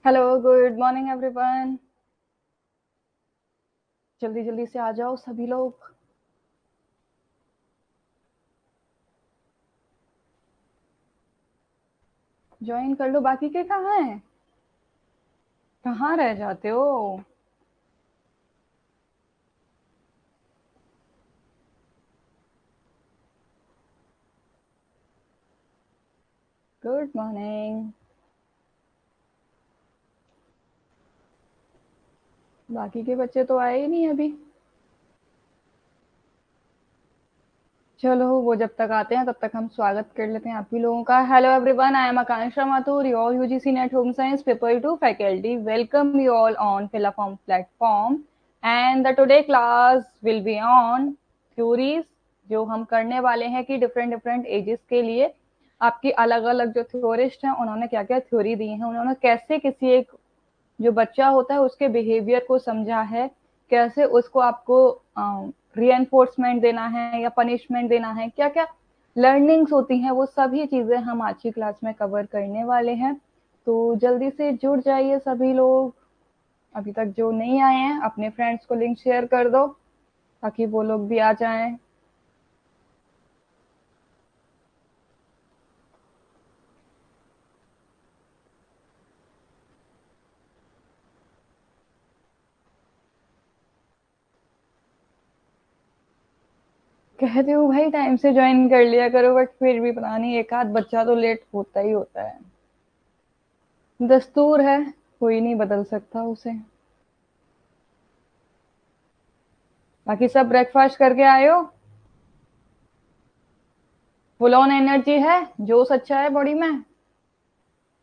Hello, good morning everyone. जल्दी जल्दी से आ जाओ सभी लोग। ज्वाइन कर लो। बाकी के कहाँ हैं? कहाँ रह जाते हो? Good morning. बाकी के बच्चे तो आए ही नहीं अभी। चलो, वो जब तक आते हैं तब तक हम स्वागत कर लेते हैं आप ही लोगों का। Hello everyone, I am Akanksha Mathur, your UGC NET home science paper 2 faculty. Welcome you all on platform platform and the today class will be on theories, जो हम करने वाले हैं कि डिफरेंट डिफरेंट एजेस के लिए आपकी अलग अलग जो थ्योरिस्ट हैं उन्होंने क्या क्या थ्योरी दी है, उन्होंने कैसे किसी एक जो बच्चा होता है उसके बिहेवियर को समझा है, कैसे उसको आपको री देना है या पनिशमेंट देना है, क्या क्या लर्निंग्स होती हैं, वो सभी चीजें हम आज की क्लास में कवर करने वाले हैं। तो जल्दी से जुड़ जाइए सभी लोग। अभी तक जो नहीं आए हैं अपने फ्रेंड्स को लिंक शेयर कर दो ताकि वो लोग भी आ जाएं। कहते हो भाई टाइम से ज्वाइन कर लिया करो, बट फिर भी पता नहीं एक आध बच्चा तो लेट होता ही होता है। दस्तूर है, कोई नहीं बदल सकता उसे। बाकी सब ब्रेकफास्ट करके आए हो? फुल ऑन एनर्जी है? जोश अच्छा है बॉडी में?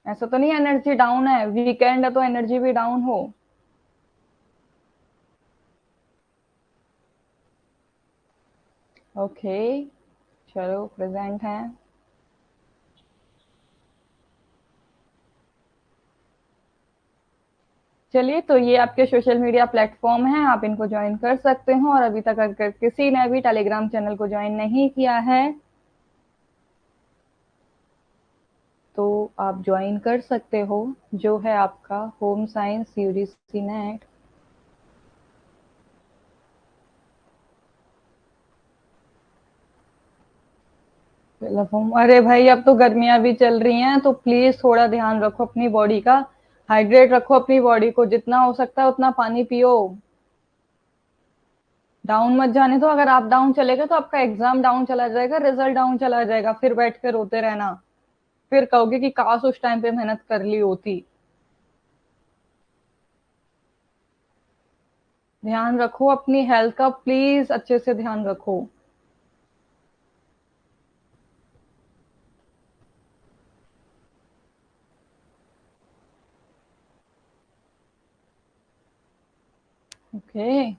ऐसा तो नहीं एनर्जी डाउन है, वीकेंड है तो एनर्जी भी डाउन हो? ओके, चलो प्रेजेंट है। चलिए, तो ये आपके सोशल मीडिया प्लेटफॉर्म हैं, आप इनको ज्वाइन कर सकते हो। और अभी तक अगर किसी ने भी टेलीग्राम चैनल को ज्वाइन नहीं किया है तो आप ज्वाइन कर सकते हो, जो है आपका होम साइंस यूजीसी नेट। अरे भाई, अब तो गर्मियां भी चल रही हैं तो प्लीज थोड़ा ध्यान रखो अपनी बॉडी का। हाइड्रेट रखो अपनी बॉडी को, जितना हो सकता है उतना पानी पियो। डाउन मत जाने दो। अगर आप डाउन चले गए तो आपका एग्जाम डाउन चला जाएगा, रिजल्ट डाउन चला जाएगा, फिर बैठ के रोते रहना। फिर कहोगे कि काश उस टाइम पे मेहनत कर ली होती। ध्यान रखो अपनी हेल्थ का, प्लीज अच्छे से ध्यान रखो। ओके।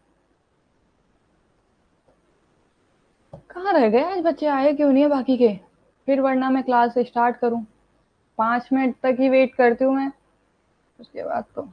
कहाँ रह गए आज बच्चे, आए क्यों नहीं है बाकी के? फिर वरना मैं क्लास स्टार्ट करूं। 5 मिनट तक ही वेट करती हूँ मैं, उसके बाद तो।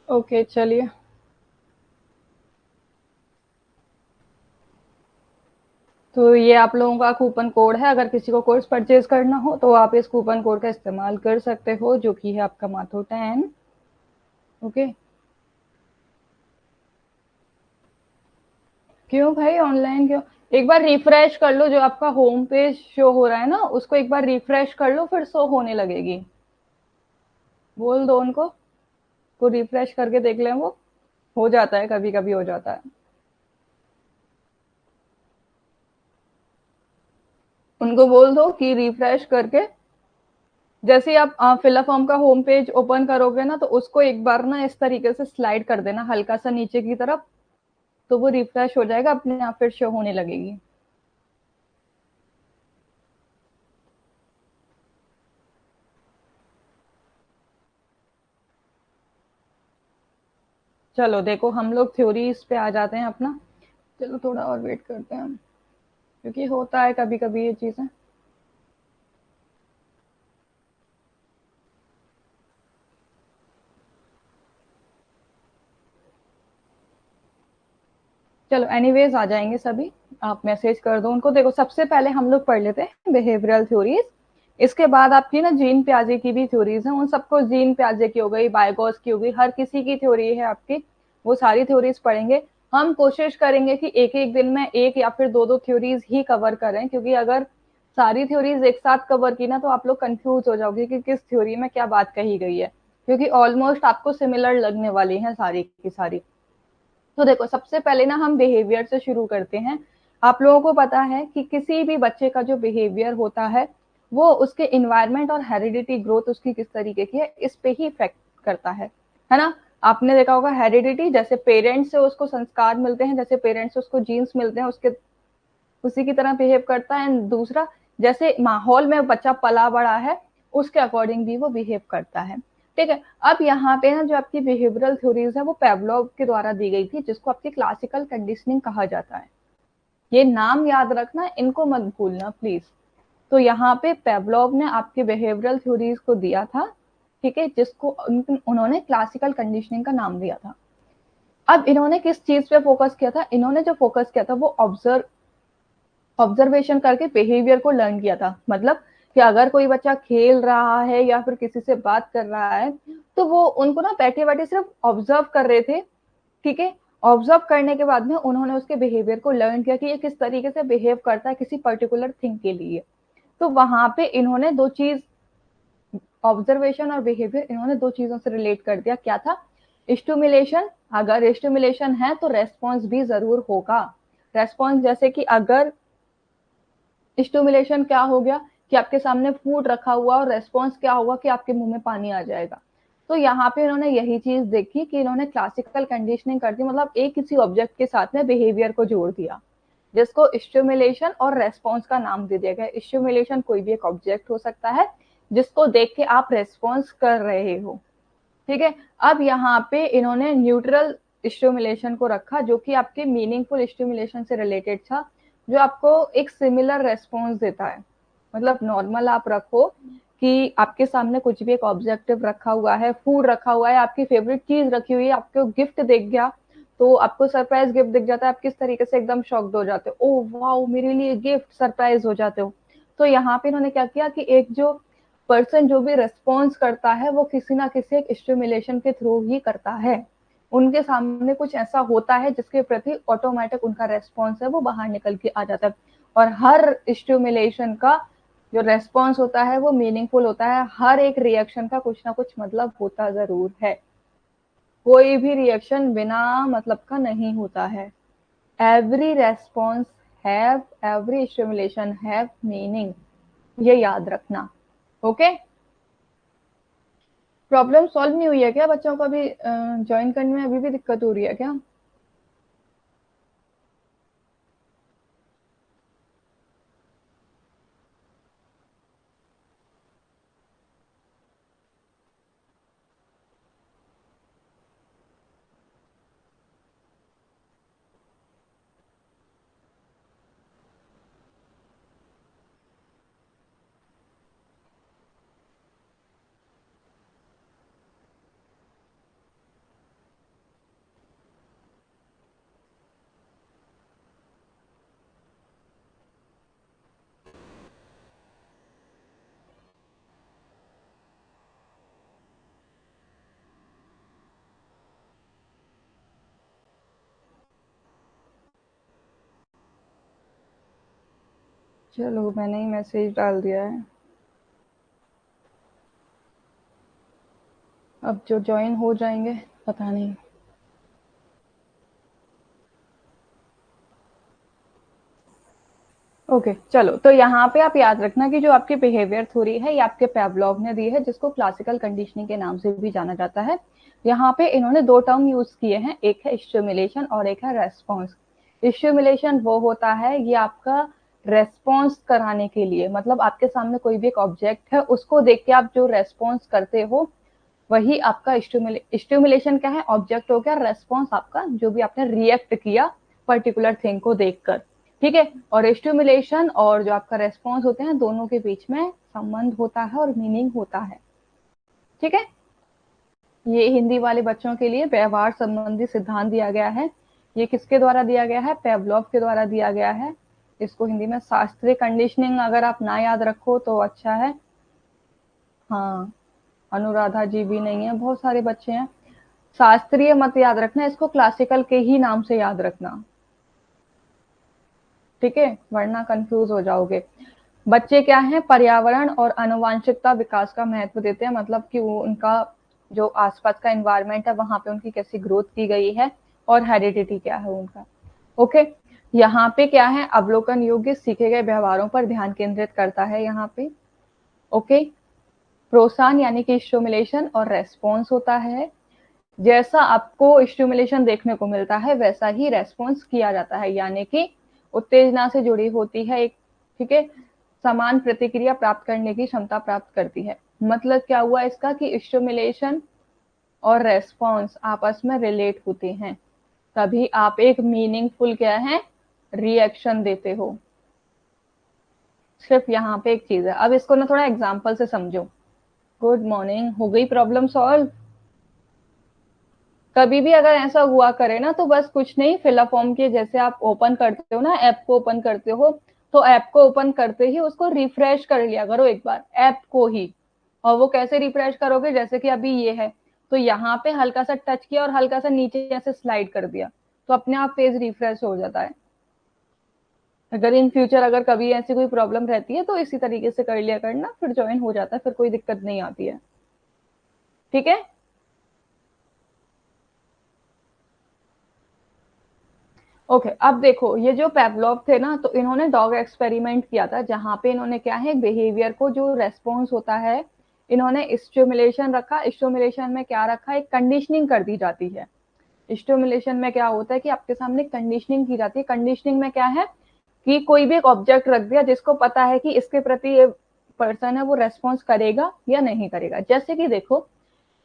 ओके, चलिए। तो ये आप लोगों का कूपन कोड है, अगर किसी को कोर्स परचेज करना हो तो आप इस कूपन कोड का इस्तेमाल कर सकते हो, जो कि है आपका माथो 10। ओके। क्यों भाई ऑनलाइन क्यों? एक बार रिफ्रेश कर लो, जो आपका होम पेज शो हो रहा है ना, उसको एक बार रिफ्रेश कर लो, फिर शो होने लगेगी। बोल दो उनको, को रिफ्रेश करके देख लें, वो हो जाता है, कभी कभी हो जाता है। उनको बोल दो कि रिफ्रेश करके, जैसे ही आप फिलअप फॉर्म का होम पेज ओपन करोगे ना, तो उसको एक बार ना इस तरीके से स्लाइड कर देना हल्का सा नीचे की तरफ, तो वो रिफ्रेश हो जाएगा, अपने आप फिर शो होने लगेगी। चलो देखो, हम लोग थ्योरीज पे आ जाते हैं अपना। चलो थोड़ा और वेट करते हैं हम, क्योंकि होता है कभी कभी ये चीजें। चलो एनीवेज आ जाएंगे सभी, आप मैसेज कर दो उनको। देखो सबसे पहले हम लोग पढ़ लेते हैं बिहेवियरल थ्योरीज। इसके बाद आपकी ना जीन प्याजे की भी थ्योरीज हैं, उन सबको, जीन प्याजे की हो गई, बायगॉस की हो गई, हर किसी की थ्योरी है आपकी, वो सारी थ्योरीज पढ़ेंगे। हम कोशिश करेंगे कि एक एक दिन में एक या फिर दो दो थ्योरीज ही कवर करें, क्योंकि अगर सारी थ्योरीज एक साथ कवर की ना, तो आप लोग कंफ्यूज हो जाओगे कि किस थ्योरी में क्या बात कही गई है, क्योंकि ऑलमोस्ट आपको सिमिलर लगने वाली है सारी की सारी। तो देखो सबसे पहले ना हम बिहेवियर से शुरू करते हैं। आप लोगों को पता है कि किसी भी बच्चे का जो बिहेवियर होता है, वो उसके इन्वायरमेंट और हेरिडिटी ग्रोथ उसकी किस तरीके की है, इस पे ही इफेक्ट करता है ना। आपने देखा होगा हेरिडिटी, जैसे पेरेंट्स से उसको संस्कार मिलते हैं, जैसे पेरेंट्स से उसको जीन्स मिलते हैं, उसके उसी की तरह बिहेव करता है। एंड दूसरा, जैसे माहौल में बच्चा पला बड़ा है, उसके अकॉर्डिंग भी वो बिहेव करता है। ठीक है। अब यहाँ पे ना जो आपकी बिहेवियरल थ्योरीज है, वो पेवलोव के द्वारा दी गई थी, जिसको आपकी क्लासिकल कंडीशनिंग कहा जाता है। ये नाम याद रखना, इनको मत भूलना प्लीज। तो यहाँ पे पेवलोव ने आपके बिहेवियरल थ्योरीज को दिया था, ठीक है, जिसको उन्होंने क्लासिकल कंडीशनिंग का नाम दिया था। अब इन्होंने किस चीज पे फोकस किया था? इन्होंने जो फोकस किया था वो ऑब्जर्वेशन करके बिहेवियर को लर्न किया था। मतलब कि अगर कोई बच्चा खेल रहा है या फिर किसी से बात कर रहा है, तो वो उनको ना बैठे बैठे सिर्फ ऑब्जर्व कर रहे थे। ठीक है। ऑब्जर्व करने के बाद में उन्होंने उसके बिहेवियर को लर्न किया कि ये किस तरीके से बिहेव करता है किसी पर्टिकुलर थिंग के लिए। तो वहां पे इन्होंने दो चीज, ऑब्जर्वेशन और बिहेवियर, इन्होंने दो चीजों से रिलेट कर दिया। क्या था? स्टिमुलेशन, अगर स्टिमुलेशन है तो रेस्पॉन्स भी जरूर होगा। रेस्पॉन्स जैसे कि अगर स्टिमुलेशन क्या हो गया कि आपके सामने फूड रखा हुआ, और रेस्पॉन्स क्या होगा कि आपके मुंह में पानी आ जाएगा। तो यहाँ पे इन्होंने यही चीज देखी कि इन्होंने क्लासिकल कंडीशनिंग कर दी, मतलब एक किसी ऑब्जेक्ट के साथ में बिहेवियर को जोड़ दिया, जिसको स्टिमुलेशन और रेस्पॉन्स का नाम दे दिया गया। स्टिमुलेशन कोई भी एक ऑब्जेक्ट हो सकता है जिसको देख के आप रेस्पॉन्स कर रहे हो। ठीक है। अब यहाँ पे इन्होंने न्यूट्रल स्टिमुलेशन को रखा, जो कि आपके मीनिंगफुल स्टिमुलेशन से रिलेटेड था, जो आपको एक सिमिलर रेस्पॉन्स देता है। मतलब नॉर्मल आप रखो कि आपके सामने कुछ भी एक ऑब्जेक्टिव रखा हुआ है, फूड रखा हुआ है, आपकी फेवरेट चीज रखी हुई है, आपको गिफ्ट दिख गया, तो आपको सरप्राइज गिफ्ट दिख जाता है, आप किस तरीके से एकदम शॉक्ड हो जाते हो, ओ वाओ मेरे लिए गिफ्ट, सरप्राइज हो जाते हो। तो यहाँ पे इन्होंने क्या किया कि एक जो पर्सन जो भी रेस्पॉन्स करता है, वो किसी ना किसी एक स्टिमुलेशन के थ्रू ही करता है। उनके सामने कुछ ऐसा होता है जिसके प्रति ऑटोमेटिक उनका रेस्पॉन्स है वो बाहर निकल के आ जाता है। और हर स्टिमुलेशन का जो रेस्पॉन्स होता है वो मीनिंगफुल होता है, हर एक रिएक्शन का कुछ ना कुछ मतलब होता जरूर है। कोई भी रिएक्शन बिना मतलब का नहीं होता है। Every response have, every stimulation have meaning, ये याद रखना। ओके। प्रॉब्लम सॉल्व नहीं हुई है क्या? बच्चों को अभी ज्वाइन करने में अभी भी दिक्कत हो रही है क्या? चलो मैंने ही मैसेज डाल दिया है। अब जो ज्वाइन हो जाएंगे पता नहीं। ओके चलो, तो यहाँ पे आप याद रखना कि जो आपकी बिहेवियर थ्योरी है ये आपके पेवलॉव ने दी है, जिसको क्लासिकल कंडीशनिंग के नाम से भी जाना जाता है। यहाँ पे इन्होंने दो टर्म यूज किए हैं, एक है स्टिमुलेशन और एक है रेस्पॉन्स। स्टिमुलेशन वो होता है, ये आपका रेस्पॉन्स कराने के लिए, मतलब आपके सामने कोई भी एक ऑब्जेक्ट है उसको देख के आप जो रेस्पॉन्स करते हो वही आपका स्टिमुलेशन क्या है, ऑब्जेक्ट हो गया, रेस्पॉन्स आपका जो भी आपने रिएक्ट किया पर्टिकुलर थिंग को देखकर। ठीक है, और स्टिमुलेशन और जो आपका रेस्पॉन्स होते हैं दोनों के बीच में संबंध होता है और मीनिंग होता है। ठीक है, ये हिंदी वाले बच्चों के लिए व्यवहार संबंधी सिद्धांत दिया गया है। ये किसके द्वारा दिया गया है, पेवलॉव के द्वारा दिया गया है। इसको हिंदी में शास्त्रीय कंडीशनिंग अगर आप ना याद रखो तो अच्छा है। हाँ, अनुराधा जी भी नहीं है, बहुत सारे बच्चे हैं। शास्त्रीय मत याद रखना, इसको क्लासिकल के ही नाम से याद रखना। ठीक है, वरना कंफ्यूज हो जाओगे। बच्चे क्या है, पर्यावरण और आनुवांशिकता विकास का महत्व देते हैं, मतलब कि वो उनका जो आसपास का एनवायरनमेंट है वहां पे उनकी कैसी ग्रोथ की गई है और हेरिडिटी क्या है उनका। ओके, यहाँ पे क्या है, अवलोकन योग्य सीखे गए व्यवहारों पर ध्यान केंद्रित करता है यहाँ पे। ओके, प्रोत्साहन यानी कि स्टिमुलेशन और रेस्पॉन्स होता है। जैसा आपको स्टिमुलेशन देखने को मिलता है वैसा ही रेस्पॉन्स किया जाता है, यानी कि उत्तेजना से जुड़ी होती है एक। ठीक है, समान प्रतिक्रिया प्राप्त करने की क्षमता प्राप्त करती है। मतलब क्या हुआ इसका कि स्टिमुलेशन और रेस्पॉन्स आपस में रिलेट होते हैं, तभी आप एक मीनिंगफुल क्या है रिएक्शन देते हो। सिर्फ यहाँ पे एक चीज है, अब इसको ना थोड़ा एग्जाम्पल से समझो। गुड मॉर्निंग, हो गई प्रॉब्लम सॉल्व? कभी भी अगर ऐसा हुआ करे ना तो बस कुछ नहीं, फिल फॉर्म के जैसे आप ओपन करते हो ना, ऐप को ओपन करते हो, तो ऐप को ओपन करते ही उसको रिफ्रेश कर लिया करो एक बार, ऐप को ही। और वो कैसे रिफ्रेश करोगे, जैसे कि अभी ये है तो यहाँ पे हल्का सा टच किया और हल्का सा नीचे ऐसे स्लाइड कर दिया तो अपने आप पेज रिफ्रेश हो जाता है। अगर इन फ्यूचर अगर कभी ऐसी कोई प्रॉब्लम रहती है तो इसी तरीके से कर लिया करना, फिर ज्वाइन हो जाता है, फिर कोई दिक्कत नहीं आती है। ठीक है, ओके अब देखो, ये जो पेवलॉव थे ना तो इन्होंने डॉग एक्सपेरिमेंट किया था, जहां पे इन्होंने क्या है, बिहेवियर को जो रेस्पॉन्स होता है इन्होंने स्टिमुलेशन रखा। स्टिमुलेशन में क्या रखा, एक कंडीशनिंग कर दी जाती है। स्टिमुलेशन में क्या होता है कि आपके सामने कंडीशनिंग की जाती है। कंडीशनिंग में क्या है कि कोई भी एक ऑब्जेक्ट रख दिया जिसको पता है कि इसके प्रति ये पर्सन है वो रेस्पॉन्स करेगा या नहीं करेगा। जैसे कि देखो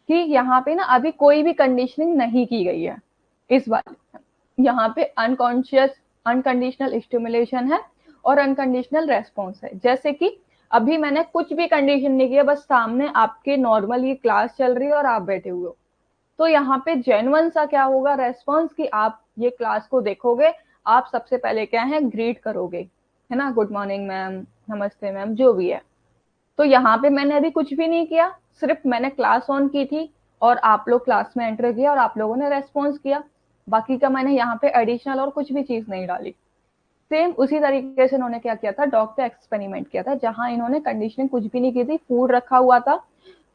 कि यहाँ पे ना अभी कोई भी कंडीशनिंग नहीं की गई है इस बार, यहाँ पे अनकॉन्शियस अनकंडीशनल स्टिमुलेशन है और अनकंडीशनल रेस्पॉन्स है। जैसे कि अभी मैंने कुछ भी कंडीशन नहीं किया, बस सामने आपके नॉर्मल ये क्लास चल रही है और आप बैठे हुए हो, तो यहाँ पे जेन्युइन सा क्या होगा रेस्पॉन्स कि आप ये क्लास को देखोगे, आप सबसे पहले क्या है ग्रीट करोगे, है ना, गुड मॉर्निंग मैम, नमस्ते मैम, जो भी है। तो यहाँ पे मैंने अभी कुछ भी नहीं किया, सिर्फ मैंने क्लास ऑन की थी और आप लोग क्लास में एंटर किया और आप लोगों ने रेस्पॉन्स किया। बाकी का मैंने यहाँ पे एडिशनल और कुछ भी चीज नहीं डाली। सेम उसी तरीके से इन्होंने क्या किया था, डॉग पे एक्सपेरिमेंट किया था, जहां इन्होंने कंडीशनिंग कुछ भी नहीं की थी, फूड रखा हुआ था।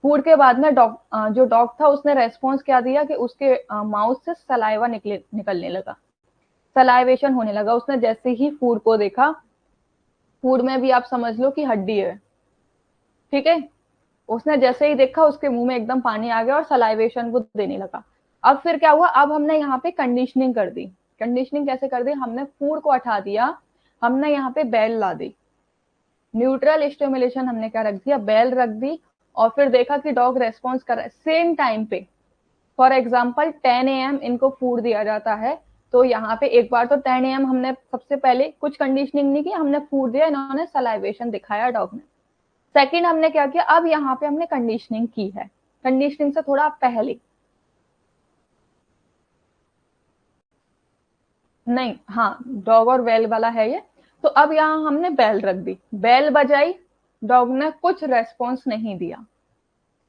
फूड के बाद में डॉग जो डॉग था उसने रेस्पॉन्स क्या दिया कि उसके माउथ से सलाइवा निकलने लगा, सलाइवेशन होने लगा। उसने जैसे ही फूड को देखा, फूड में भी आप समझ लो कि हड्डी है, ठीक है, उसने जैसे ही देखा उसके मुंह में एकदम पानी आ गया और सलाइवेशन वो देने लगा। अब फिर क्या हुआ, अब हमने यहाँ पे कंडीशनिंग कर दी। कंडीशनिंग कैसे कर दी, हमने फूड को हटा दिया, हमने यहाँ पे बेल ला दी, न्यूट्रल स्टिमुलेशन हमने क्या रख दिया, बेल रख दी, और फिर देखा कि डॉग रेस्पॉन्स कर रहा है सेम टाइम पे। फॉर एग्जाम्पल 10 AM इनको फूड दिया जाता है, तो यहाँ पे एक बार तो 10 AM हमने सबसे पहले कुछ कंडीशनिंग नहीं की, हमने फूड दिया, इन्होंने सलाइवेशन दिखाया डॉग ने। सेकंड हमने क्या किया, अब यहाँ पे हमने कंडीशनिंग की है, कंडीशनिंग से थोड़ा पहले, नहीं हाँ, डॉग और बेल वाला है ये। तो अब यहाँ हमने बेल रख दी, बेल बजाई, डॉग ने कुछ रेस्पॉन्स नहीं दिया।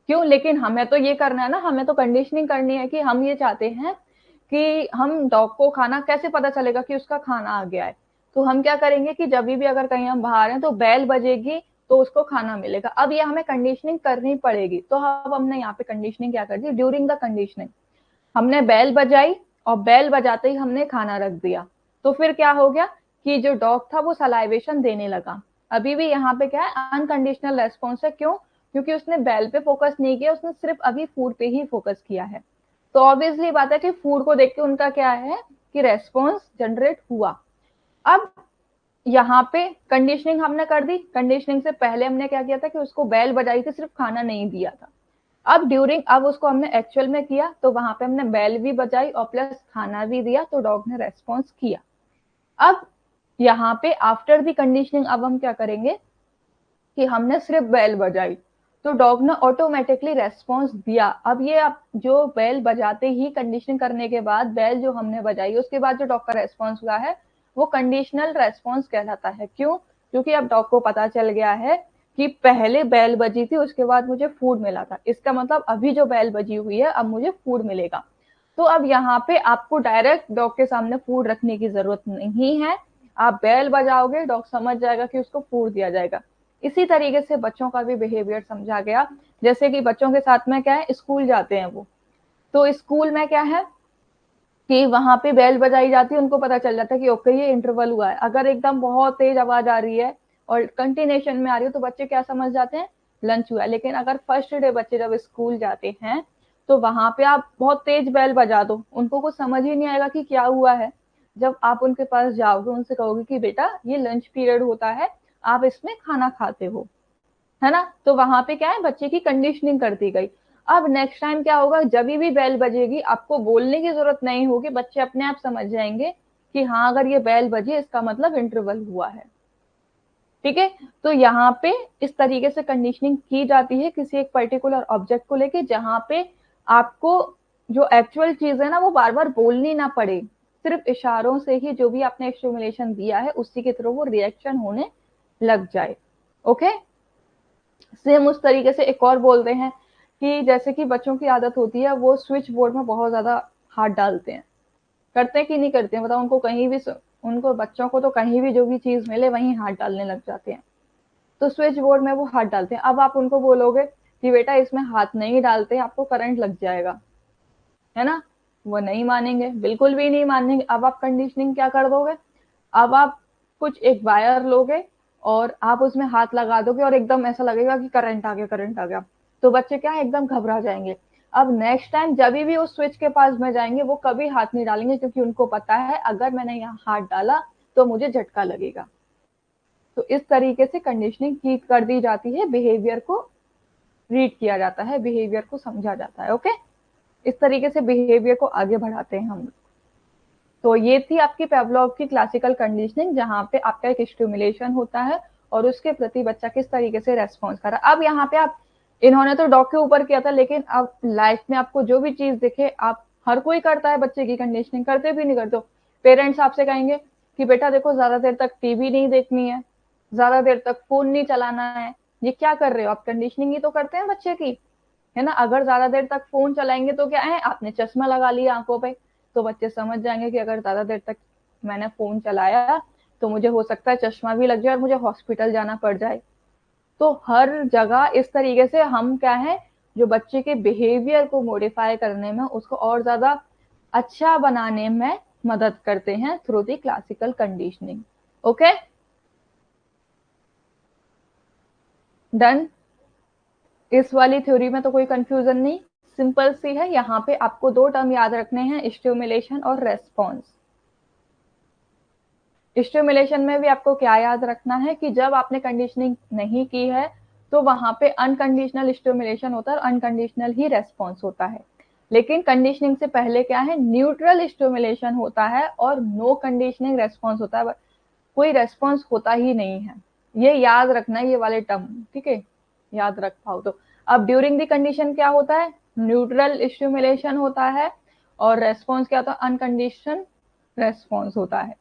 क्यों, लेकिन हमें तो ये करना है ना, हमें तो कंडीशनिंग करनी है कि हम ये चाहते हैं कि हम डॉग को खाना कैसे पता चलेगा कि उसका खाना आ गया है। तो हम क्या करेंगे कि जब भी अगर कहीं हम बाहर हैं तो बेल बजेगी तो उसको खाना मिलेगा। अब ये हमें कंडीशनिंग करनी पड़ेगी, तो अब हमने यहाँ पे कंडीशनिंग क्या कर दी, ड्यूरिंग द कंडीशनिंग हमने बेल बजाई और बेल बजाते ही हमने खाना रख दिया। तो फिर क्या हो गया कि जो डॉग था वो सलाइवेशन देने लगा। अभी भी यहाँ पे क्या है, अनकंडीशनल रेस्पॉन्स है। क्यों? क्योंकि उसने बेल पे फोकस नहीं किया, उसने सिर्फ अभी फूड पे ही फोकस किया है। तो ऑब्वियसली बात है कि फूड को देख के उनका क्या है कि रेस्पॉन्स जनरेट हुआ। अब यहाँ पे कंडीशनिंग हमने कर दी। कंडीशनिंग से पहले हमने क्या किया था कि उसको बेल बजाई थी, सिर्फ खाना नहीं दिया था। अब ड्यूरिंग, अब उसको हमने एक्चुअल में किया, तो वहां पे हमने बेल भी बजाई और प्लस खाना भी दिया, तो डॉग ने रेस्पॉन्स किया। अब यहाँ पे आफ्टर दी कंडीशनिंग अब हम क्या करेंगे कि हमने सिर्फ बेल बजाई, तो डॉग ने ऑटोमेटिकली रेस्पॉन्स दिया। अब ये आप जो बेल बजाते ही कंडीशनिंग करने के बाद बेल जो हमने बजाई उसके बाद जो डॉग का रेस्पॉन्स हुआ है वो कंडीशनल रेस्पॉन्स कहलाता है। क्यों? क्योंकि अब डॉग को पता चल गया है कि पहले बेल बजी थी उसके बाद मुझे फूड मिला था, इसका मतलब अभी जो बेल बजी हुई है अब मुझे फूड मिलेगा। तो अब यहाँ पे आपको डायरेक्ट डॉग के सामने फूड रखने की जरूरत नहीं है। आप बेल बजाओगे, डॉग समझ जाएगा कि उसको फूड दिया जाएगा। इसी तरीके से बच्चों का भी बिहेवियर समझा गया। जैसे कि बच्चों के साथ में क्या है, स्कूल जाते हैं वो, तो स्कूल में क्या है कि वहां पे बेल बजाई जाती है, उनको पता चल जाता है कि ओके ये इंटरवल हुआ है। अगर एकदम बहुत तेज आवाज आ रही है और कंटिन्यूशन में आ रही है तो बच्चे क्या समझ जाते हैं, लंच हुआ है। लेकिन अगर फर्स्ट डे बच्चे जब स्कूल जाते हैं तो वहां पे आप बहुत तेज बेल बजा दो, उनको कुछ समझ ही नहीं आएगा कि क्या हुआ है। जब आप उनके पास जाओगे, उनसे कहोगे कि बेटा ये लंच पीरियड होता है, आप इसमें खाना खाते हो, है ना, तो वहां पे क्या है, बच्चे की कंडीशनिंग कर दी गई। अब नेक्स्ट टाइम क्या होगा, जब भी बेल बजेगी आपको बोलने की जरूरत नहीं होगी, बच्चे अपने आप समझ जाएंगे कि हाँ अगर ये बेल बजी इसका मतलब इंटरवल हुआ है। ठीक है, तो यहाँ पे इस तरीके से कंडीशनिंग की जाती है किसी एक पर्टिकुलर ऑब्जेक्ट को लेके, जहां पे आपको जो एक्चुअल चीज है ना वो बार बार बोलनी ना पड़े, सिर्फ इशारों से ही जो भी आपने स्टिमुलेशन दिया है उसी के थ्रू वो रिएक्शन होने लग जाए। ओके, सेम उस तरीके से एक और बोलते हैं कि जैसे कि बच्चों की आदत होती है वो स्विच बोर्ड में बहुत ज्यादा हाथ डालते हैं, करते हैं कि नहीं करते हैं बताओ, उनको कहीं भी, उनको बच्चों को तो कहीं भी जो भी चीज मिले वहीं हाथ डालने लग जाते हैं। तो स्विच बोर्ड में वो हाथ डालते हैं। अब आप उनको बोलोगे कि बेटा इसमें हाथ नहीं डालते, आपको करंट लग जाएगा, है ना, वो नहीं मानेंगे, बिल्कुल भी नहीं मानेंगे। अब आप कंडीशनिंग क्या कर दोगे, अब आप कुछ एक वायर लोगे और आप उसमें हाथ लगा दोगे और एकदम ऐसा लगेगा कि करंट आ गया, करंट आ गया, तो बच्चे क्या है एकदम घबरा जाएंगे। अब नेक्स्ट टाइम जब भी उस स्विच के पास में जाएंगे वो कभी हाथ नहीं डालेंगे, क्योंकि उनको पता है अगर मैंने यहाँ हाथ डाला तो मुझे झटका लगेगा। तो इस तरीके से कंडीशनिंग की कर दी जाती है, बिहेवियर को रीड किया जाता है, बिहेवियर को समझा जाता है। ओके, इस तरीके से बिहेवियर को आगे बढ़ाते हैं हम। तो ये थी आपकी पेवलॉव की क्लासिकल कंडीशनिंग, जहां पे आपका एक स्टिमुलेशन होता है और उसके प्रति बच्चा किस तरीके से रेस्पॉन्स कर रहा है। अब यहाँ पे आप, इन्होंने तो डॉग के ऊपर किया था, लेकिन अब लाइफ में आपको जो भी चीज दिखे, आप हर कोई करता है बच्चे की कंडीशनिंग, करते भी नहीं करते हो। पेरेंट्स आपसे कहेंगे कि बेटा देखो ज्यादा देर तक टीवी नहीं देखनी है, ज्यादा देर तक फोन नहीं चलाना है, ये क्या कर रहे हो आप, कंडीशनिंग ही तो करते हैं बच्चे की, है ना। अगर ज्यादा देर तक फोन चलाएंगे तो क्या है, आपने चश्मा लगा लिया आंखों पे, तो बच्चे समझ जाएंगे कि अगर ज्यादा देर तक मैंने फोन चलाया तो मुझे हो सकता है चश्मा भी लग जाए और मुझे हॉस्पिटल जाना पड़ जाए। तो हर जगह इस तरीके से हम क्या है, जो बच्चे के बिहेवियर को मॉडिफाई करने में, उसको और ज्यादा अच्छा बनाने में मदद करते हैं through the classical conditioning. Okay, done. इस वाली थ्योरी में तो कोई कंफ्यूजन नहीं, सिंपल सी है। यहाँ पे आपको दो टर्म याद रखने हैं, स्टिमुलेशन और रेस्पॉन्स। स्टिमुलेशन में भी आपको क्या याद रखना है कि जब आपने कंडीशनिंग नहीं की है तो वहां पे अनकंडीशनल स्टिमुलेशन होता है और अनकंडीशनल ही रेस्पॉन्स होता है। लेकिन कंडीशनिंग से पहले क्या है, न्यूट्रल स्टिमुलेशन होता है और नो कंडीशनिंग रेस्पॉन्स होता है, कोई रेस्पॉन्स होता ही नहीं है। ये याद रखना है, ये वाले टर्म, ठीक है, याद रख पाओ तो। अब ड्यूरिंग द कंडीशन क्या होता है, न्यूट्रल स्टिमुलेशन होता है और रेस्पॉन्स क्या होता है, अनकंडीशन रेस्पॉन्स होता है।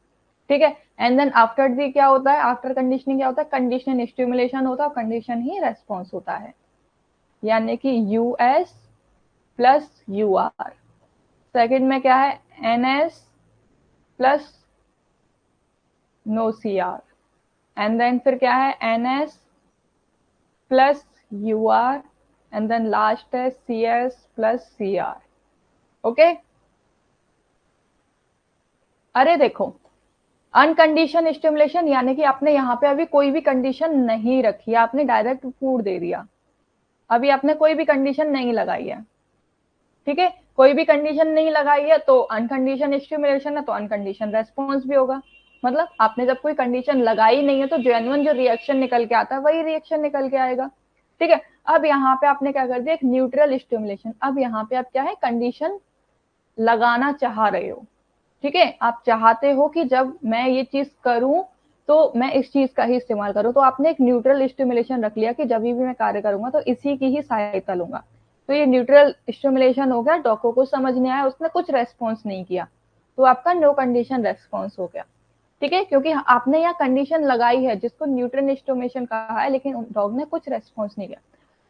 ठीक है, एंड देन आफ्टर दी क्या होता है, आफ्टर कंडीशनिंग क्या होता है, कंडीशन स्टिमुलेशन होता है, कंडीशन ही रेस्पॉन्स होता है, यानी कि यूएस प्लस यूआर। सेकेंड में क्या है, NS plus no C R, and then फिर क्या है, N S plus U R, and then last है C S plus C R. Okay, अरे देखो, अनकंडीशन स्टिमुलेशन यानी कि आपने यहाँ पे अभी कोई भी कंडीशन नहीं रखी है, आपने डायरेक्ट फूड दे दिया, अभी आपने कोई भी कंडीशन नहीं लगाई है। ठीक है, कोई भी कंडीशन नहीं लगाई है तो अनकंडीशन स्टिमुलेशन है, तो अनकंडीशन रेस्पॉन्स भी होगा। मतलब आपने जब कोई कंडीशन लगाई नहीं है तो जेन्युइन जो रिएक्शन निकल के आता है वही रिएक्शन निकल के आएगा। ठीक है, अब यहाँ पे आपने क्या कर दिया, एक न्यूट्रल स्टिमुलेशन। अब यहाँ पे आप क्या है, कंडीशन लगाना चाह रहे हो। ठीक है, आप चाहते हो कि जब मैं ये चीज करूं तो मैं इस चीज का ही इस्तेमाल करूं, तो आपने एक न्यूट्रल स्टिमुलेशन रख लिया कि जब भी मैं कार्य करूंगा तो इसी की ही सहायता लूंगा। तो ये न्यूट्रल स्टिमुलेशन हो गया, डॉक्टर को समझ नहीं आया, उसने कुछ रेस्पॉन्स नहीं किया, तो आपका नो कंडीशन रेस्पॉन्स हो गया। ठीक है, क्योंकि आपने यहाँ कंडीशन लगाई है जिसको न्यूट्रल स्टिमुलेशन कहा है, लेकिन डॉग ने कुछ रेस्पॉन्स नहीं किया।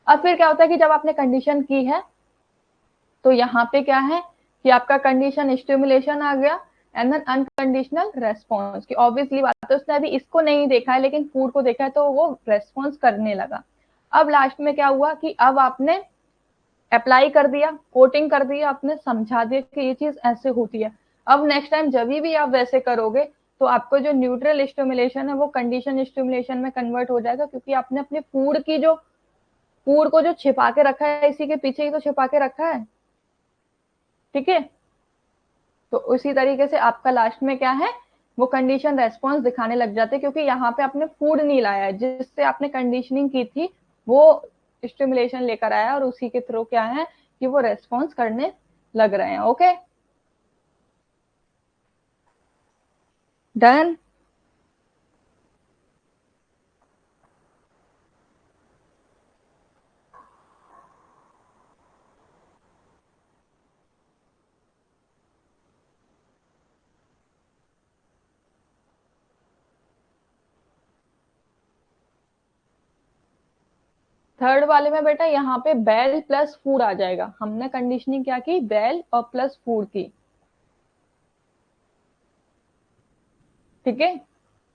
अब फिर क्या होता है कि जब आपने कंडीशन की है तो यहाँ पे क्या है कि आपका कंडीशन स्टिमुलेशन आ गया, एंड देन अनकंडीशनल रेस्पॉन्स की ऑब्वियसली बात है, उसने अभी इसको नहीं देखा है लेकिन फूड को देखा है तो वो रेस्पॉन्स करने लगा। अब लास्ट में क्या हुआ कि अब आपने अप्लाई कर दिया, कोटिंग कर दिया, आपने समझा दिया कि ये चीज ऐसे होती है। अब नेक्स्ट टाइम जब भी आप वैसे करोगे तो आपको जो न्यूट्रल स्टिमुलेशन है वो कंडीशन स्टिमुलेशन में कन्वर्ट हो जाएगा, क्योंकि आपने अपने फूड को जो छिपा के रखा है इसी के पीछे ही तो छिपा के रखा है। ठीक है, तो उसी तरीके से आपका लास्ट में क्या है, वो कंडीशन रेस्पॉन्स दिखाने लग जाते हैं, क्योंकि यहाँ पे आपने फूड नहीं लाया है, जिससे आपने कंडीशनिंग की थी वो स्टिमुलेशन लेकर आया और उसी के थ्रू क्या है कि वो रेस्पॉन्स करने लग रहे हैं। Okay, done. थर्ड वाले में बेटा यहाँ पे बेल प्लस फूड आ जाएगा, हमने कंडीशनिंग क्या की, बेल और प्लस फूड की। ठीक है,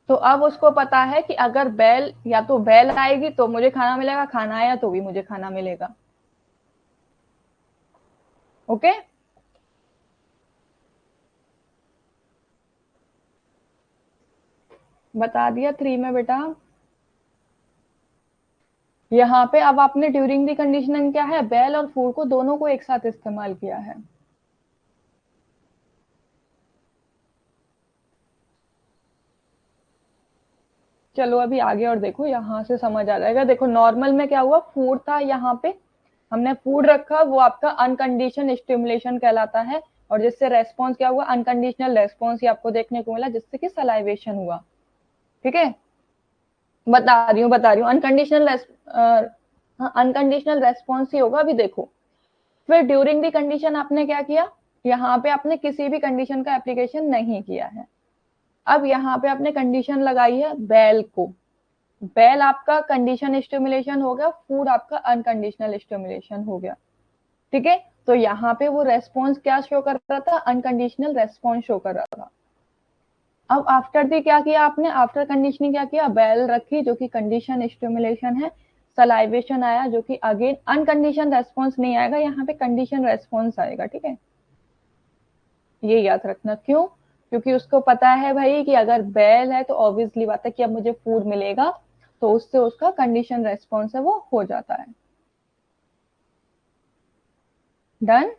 तो अब उसको पता है कि अगर बेल या तो बेल आएगी तो मुझे खाना मिलेगा, खाना आया तो भी मुझे खाना मिलेगा। ओके, बता दिया थ्री में बेटा। यहाँ पे अब आपने ड्यूरिंग दी कंडीशनिंग क्या है, बेल और फूड को दोनों को एक साथ इस्तेमाल किया है। चलो अभी आगे और देखो, यहाँ से समझ आ जाएगा। देखो नॉर्मल में क्या हुआ, फूड था यहाँ पे, हमने फूड रखा, वो आपका अनकंडीशन स्टिमुलेशन कहलाता है, और जिससे रेस्पॉन्स क्या हुआ, अनकंडीशनल रेस्पॉन्स ही आपको देखने को मिला, जिससे कि सलाइवेशन हुआ। ठीक है, बता रही हूँ अनकंडीशनल रेस्पॉन्स ही होगा। अभी देखो, फिर ड्यूरिंग दी कंडीशन आपने क्या किया, यहाँ पे आपने किसी भी कंडीशन का एप्लीकेशन नहीं किया है। अब यहाँ पे आपने कंडीशन लगाई है बेल को, बेल आपका कंडीशन स्टिमुलेशन हो गया, फूड आपका अनकंडीशनल स्टिमुलेशन हो गया। ठीक है, तो यहाँ पे वो रेस्पॉन्स क्या शो कर रहा था, अनकंडीशनल रेस्पॉन्स शो कर रहा था। अब आफ्टर दी क्या किया आपने, आफ्टर कंडीशनिंग क्या किया, बेल रखी जो कि कंडीशन स्टिमुलेशन है, सलाइवेशन आया जो कि अगेन अनकंडीशन रेस्पॉन्स नहीं आएगा, यहाँ पे कंडीशन रेस्पॉन्स आएगा। ठीक है, ये याद रखना। क्यों, क्योंकि उसको पता है भाई कि अगर बेल है तो ऑब्वियसली बात है कि अब मुझे फूड मिलेगा, तो उससे उसका कंडीशन रेस्पॉन्स है वो हो जाता है। डन,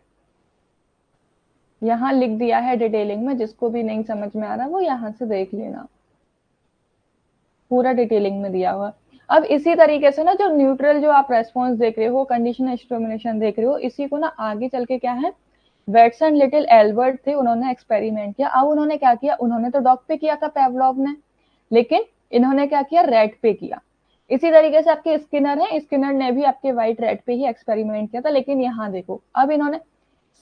यहाँ लिख दिया है डिटेलिंग में, जिसको भी नहीं समझ में आ रहा वो यहाँ से देख लेना, पूरा डिटेलिंग में दिया हुआ। अब इसी तरीके से ना जो न्यूट्रल जो आप रेस्पॉन्स देख रहे हो, कंडीशन स्टिमुलेशन देख रहे हो, इसी को ना आगे चल के क्या है, वेट्सन लिटिल एल्बर्ट थे, उन्होंने एक्सपेरिमेंट किया। अब उन्होंने क्या किया, उन्होंने तो डॉग पे किया था पेवलॉव ने, लेकिन इन्होंने क्या किया, रैट पे किया। इसी तरीके से आपके स्किनर है, स्किनर ने भी आपके व्हाइट रैट पे ही एक्सपेरिमेंट किया था, लेकिन यहाँ देखो अब इन्होंने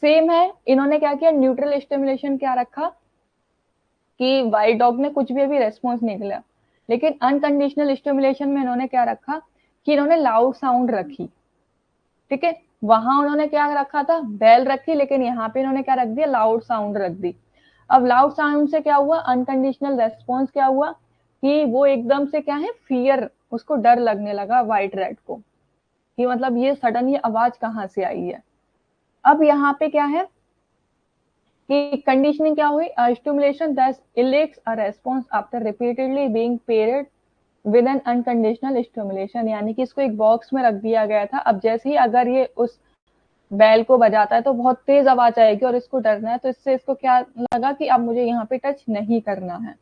सेम है, इन्होंने क्या किया, न्यूट्रल स्टिमुलेशन क्या रखा कि व्हाइट डॉग ने कुछ भी अभी रेस्पॉन्स नहीं दिया, लेकिन अनकंडीशनल स्टिमुलेशन में इन्होंने क्या रखा कि इन्होंने लाउड साउंड रखी। ठीक है, वहां उन्होंने क्या रखा था, बेल रखी, लेकिन यहाँ पे इन्होंने क्या रख दिया, लाउड साउंड रख दी। अब लाउड साउंड से क्या हुआ, अनकंडीशनल रेस्पॉन्स क्या हुआ कि वो एकदम से क्या है, फियर, उसको डर लगने लगा व्हाइट रैट को, कि मतलब ये सडन ये आवाज कहाँ से आई है। अब यहाँ पे क्या है कि कंडीशनिंग क्या हुई, stimulation that elicits a response after repeatedly being paired with an unconditional stimulation, यानी कि इसको एक बॉक्स में रख दिया गया था। अब जैसे ही अगर ये उस बैल को बजाता है तो बहुत तेज आवाज आएगी और इसको डरना है, तो इससे इसको क्या लगा कि अब मुझे यहाँ पे टच नहीं करना है।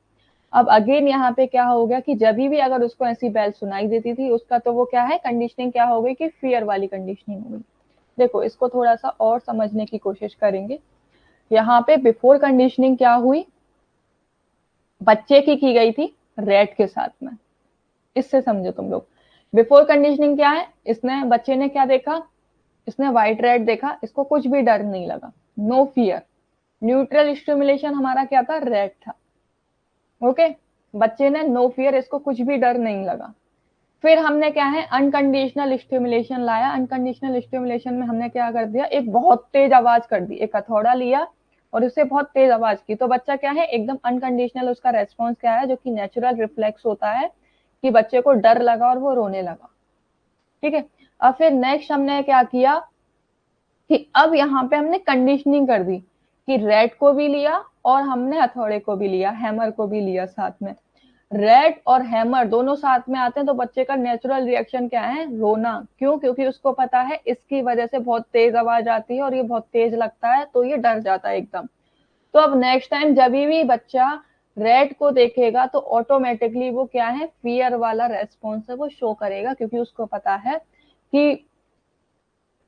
अब अगेन यहाँ पे क्या हो गया कि जब भी अगर उसको ऐसी बैल सुनाई देती थी उसका, तो वो क्या है, कंडीशनिंग क्या हो गई कि फियर वाली कंडीशनिंग हो गई। देखो इसको थोड़ा सा और समझने की कोशिश करेंगे। यहाँ पे बिफोर कंडीशनिंग क्या हुई, बच्चे की गई थी रेट के साथ में, इससे समझो तुम लोग। बिफोर कंडीशनिंग क्या है, इसने, बच्चे ने क्या देखा, इसने व्हाइट रेड देखा, इसको कुछ भी डर नहीं लगा, नो फियर। न्यूट्रल स्टिमुलेशन हमारा क्या था, रेड था। ओके, बच्चे ने नो फियर, इसको कुछ भी डर नहीं लगा। फिर हमने क्या है, अनकंडीशनल स्टिमुलेशन लाया। अनकंडीशनल स्टिमुलेशन में हमने क्या कर दिया, एक बहुत तेज आवाज कर दी, एक हथौड़ा लिया और उससे बहुत तेज आवाज की, तो बच्चा क्या है, एकदम अनकंडीशनल उसका रेस्पॉन्स क्या है, जो कि नेचुरल रिफ्लेक्स होता है कि बच्चे को डर लगा और वो रोने लगा। ठीक है, अब फिर नेक्स्ट हमने क्या किया कि अब यहाँ पे हमने कंडीशनिंग कर दी कि रेड को भी लिया और हमने हथौड़े को भी लिया, हैमर को भी लिया साथ में। रेड और हैमर दोनों साथ में आते हैं तो बच्चे का नेचुरल रिएक्शन क्या है, रोना। क्यों, क्योंकि उसको पता है इसकी वजह से बहुत तेज आवाज आती है और ये बहुत तेज लगता है, तो ये डर जाता है एकदम। तो अब नेक्स्ट टाइम जब भी बच्चा रेड को देखेगा तो ऑटोमेटिकली वो क्या है, फियर वाला रेस्पॉन्स है वो शो करेगा, क्योंकि उसको पता है कि,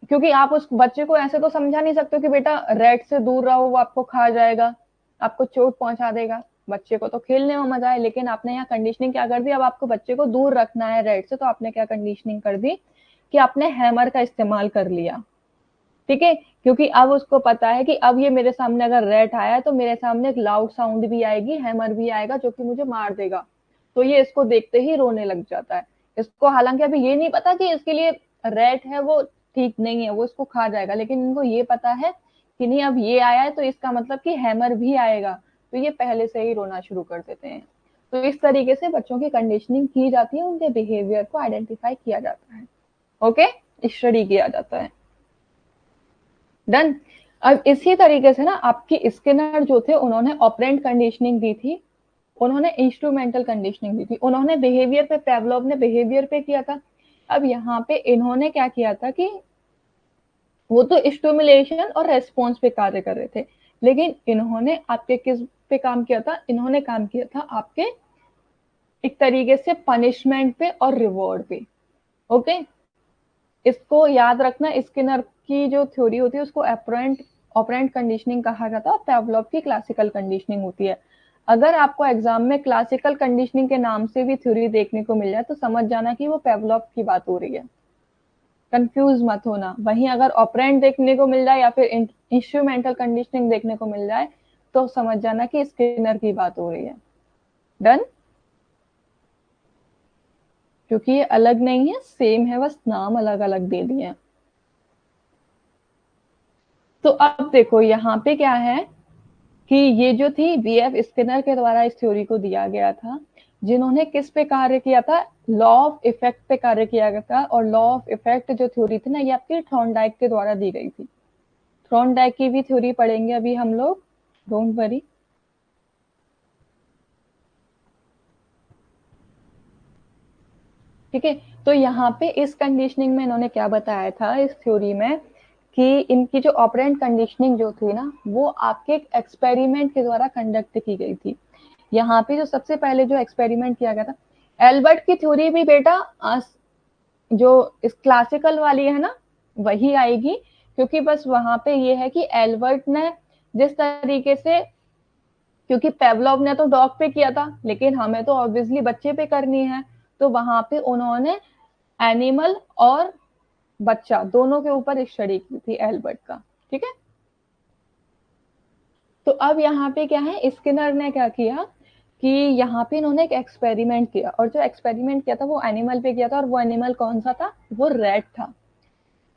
क्योंकि आप उस बच्चे को ऐसे तो समझा नहीं सकते कि बेटा रेड से दूर रहो, वो आपको खा जाएगा, आपको चोट पहुंचा देगा। बच्चे को तो खेलने में मजा है, लेकिन आपने यहाँ कंडीशनिंग क्या कर दी, अब आपको बच्चे को दूर रखना है रेड से, तो आपने क्या कंडीशनिंग कर दी कि आपने हैमर का इस्तेमाल कर लिया। ठीक है, क्योंकि अब उसको पता है कि अब ये मेरे सामने अगर रेड आया है तो मेरे सामने एक लाउड साउंड भी आएगी, हैमर भी आएगा जो कि मुझे मार देगा। तो ये इसको देखते ही रोने लग जाता है। इसको हालांकि अभी ये नहीं पता कि इसके लिए रेड है वो ठीक नहीं है, वो इसको खा जाएगा, लेकिन इनको ये पता है कि नहीं अब ये आया है तो इसका मतलब कि हैमर भी आएगा, तो ये पहले से ही रोना शुरू कर देते हैं। तो इस तरीके से बच्चों की कंडीशनिंग की जाती है, उनके बिहेवियर को आइडेंटिफाई किया जाता है। ओके, स्टडी किया जाता है। डन। अब इसी तरीके से ना आपकी स्किनर जो थे उन्होंने ऑपरेंट कंडीशनिंग दी थी, उन्होंने इंस्ट्रूमेंटल कंडीशनिंग दी थी, उन्होंने बिहेवियर पे, पेवलोव ने बिहेवियर पे किया था। अब यहाँ पे इन्होंने क्या किया था कि वो तो स्टिमुलेशन और रेस्पॉन्स पे कार्य कर रहे थे, लेकिन इन्होंने आपके किस पे काम किया था, इन्होंने काम किया था आपके एक तरीके से पनिशमेंट पे और रिवॉर्ड पे। ओके, इसको याद रखना, स्किनर की जो थ्योरी होती है उसको ऑपरेंट ऑपरेंट कंडीशनिंग कहा जाता है और पेवलोव की क्लासिकल कंडीशनिंग होती है। अगर आपको एग्जाम में क्लासिकल कंडीशनिंग के नाम से भी थ्योरी देखने को मिल जाए तो समझ जाना कि वो पेवलोव की बात हो रही है, कंफ्यूज मत होना। वहीं अगर ऑपरेंट देखने को मिल जाए या फिर इंस्ट्रूमेंटल कंडीशनिंग देखने को मिल जाए तो समझ जाना कि स्किनर की बात हो रही है। डन, क्योंकि ये अलग नहीं है, सेम है, बस नाम अलग अलग दे दिए हैं। तो अब देखो यहाँ पे क्या है कि ये जो थी बीएफ स्किनर के द्वारा इस थ्योरी को दिया गया था, जिन्होंने किस पे कार्य किया था, लॉ ऑफ इफेक्ट पे कार्य किया गया था। और लॉ ऑफ इफेक्ट जो थ्योरी थी ना, ये आपकी थॉर्नडाइक के द्वारा दी गई थी। थॉर्नडाइक की भी थ्योरी पढ़ेंगे अभी हम लोग, डोंट वरी। ठीक है, तो यहाँ पे इस कंडीशनिंग में इन्होंने क्या बताया था इस थ्योरी में कि इनकी जो ऑपरेंट कंडीशनिंग जो थी ना, वो आपके एक एक्सपेरिमेंट के द्वारा कंडक्ट की गई थी। यहाँ पे जो सबसे पहले जो एक्सपेरिमेंट किया गया था, एल्बर्ट की थ्योरी भी बेटा जो इस क्लासिकल वाली है ना वही आएगी, क्योंकि बस वहां पे ये है कि एल्बर्ट ने जिस तरीके से, क्योंकि पेवलोव ने तो डॉग पे किया था लेकिन हमें तो ऑब्वियसली बच्चे पे करनी है, तो वहां पे उन्होंने एनिमल और बच्चा दोनों के ऊपर स्टडी की थी एल्बर्ट का। ठीक है, तो अब यहाँ पे क्या है, स्किनर ने क्या किया कि यहाँ पे इन्होंने एक एक्सपेरिमेंट किया, और जो एक्सपेरिमेंट किया था वो एनिमल पे किया था, और वो एनिमल कौन सा था, वो रेड था।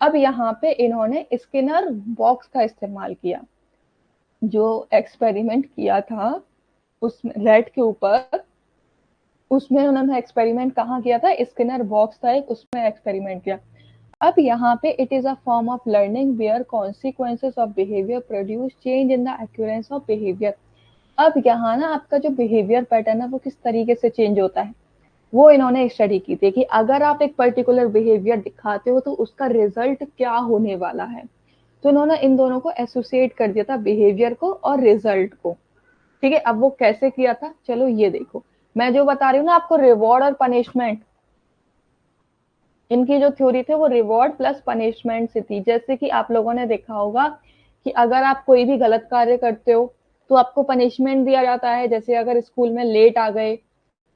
अब यहाँ पे इन्होंने स्किनर बॉक्स का इस्तेमाल किया। जो एक्सपेरिमेंट किया था उसमें रैट के ऊपर, उसमें उन्होंने एक्सपेरिमेंट कहाँ किया था, स्किनर बॉक्स था एक, उसमें एक्सपेरिमेंट किया। अब यहाँ पे it is a form of learning where consequences of behaviour produce change in the occurrence of behaviour. अब यहाँ ना आपका जो बिहेवियर पैटर्न है वो किस तरीके से चेंज होता है, वो इन्होंने स्टडी की थी कि अगर आप एक पर्टिकुलर बिहेवियर दिखाते हो तो उसका रिजल्ट क्या होने वाला है। तो इन्होंने इन दोनों को एसोसिएट कर दिया था, बिहेवियर को और रिजल्ट को। ठीक है, अब वो कैसे किया था, चलो ये देखो। मैं जो बता रही हूँ ना आपको, रिवॉर्ड और पनिशमेंट, इनकी जो थ्योरी थी वो रिवॉर्ड प्लस पनिशमेंट से थी। जैसे कि आप लोगों ने देखा होगा कि अगर आप कोई भी गलत कार्य करते हो तो आपको पनिशमेंट दिया जाता है। जैसे अगर स्कूल में लेट आ गए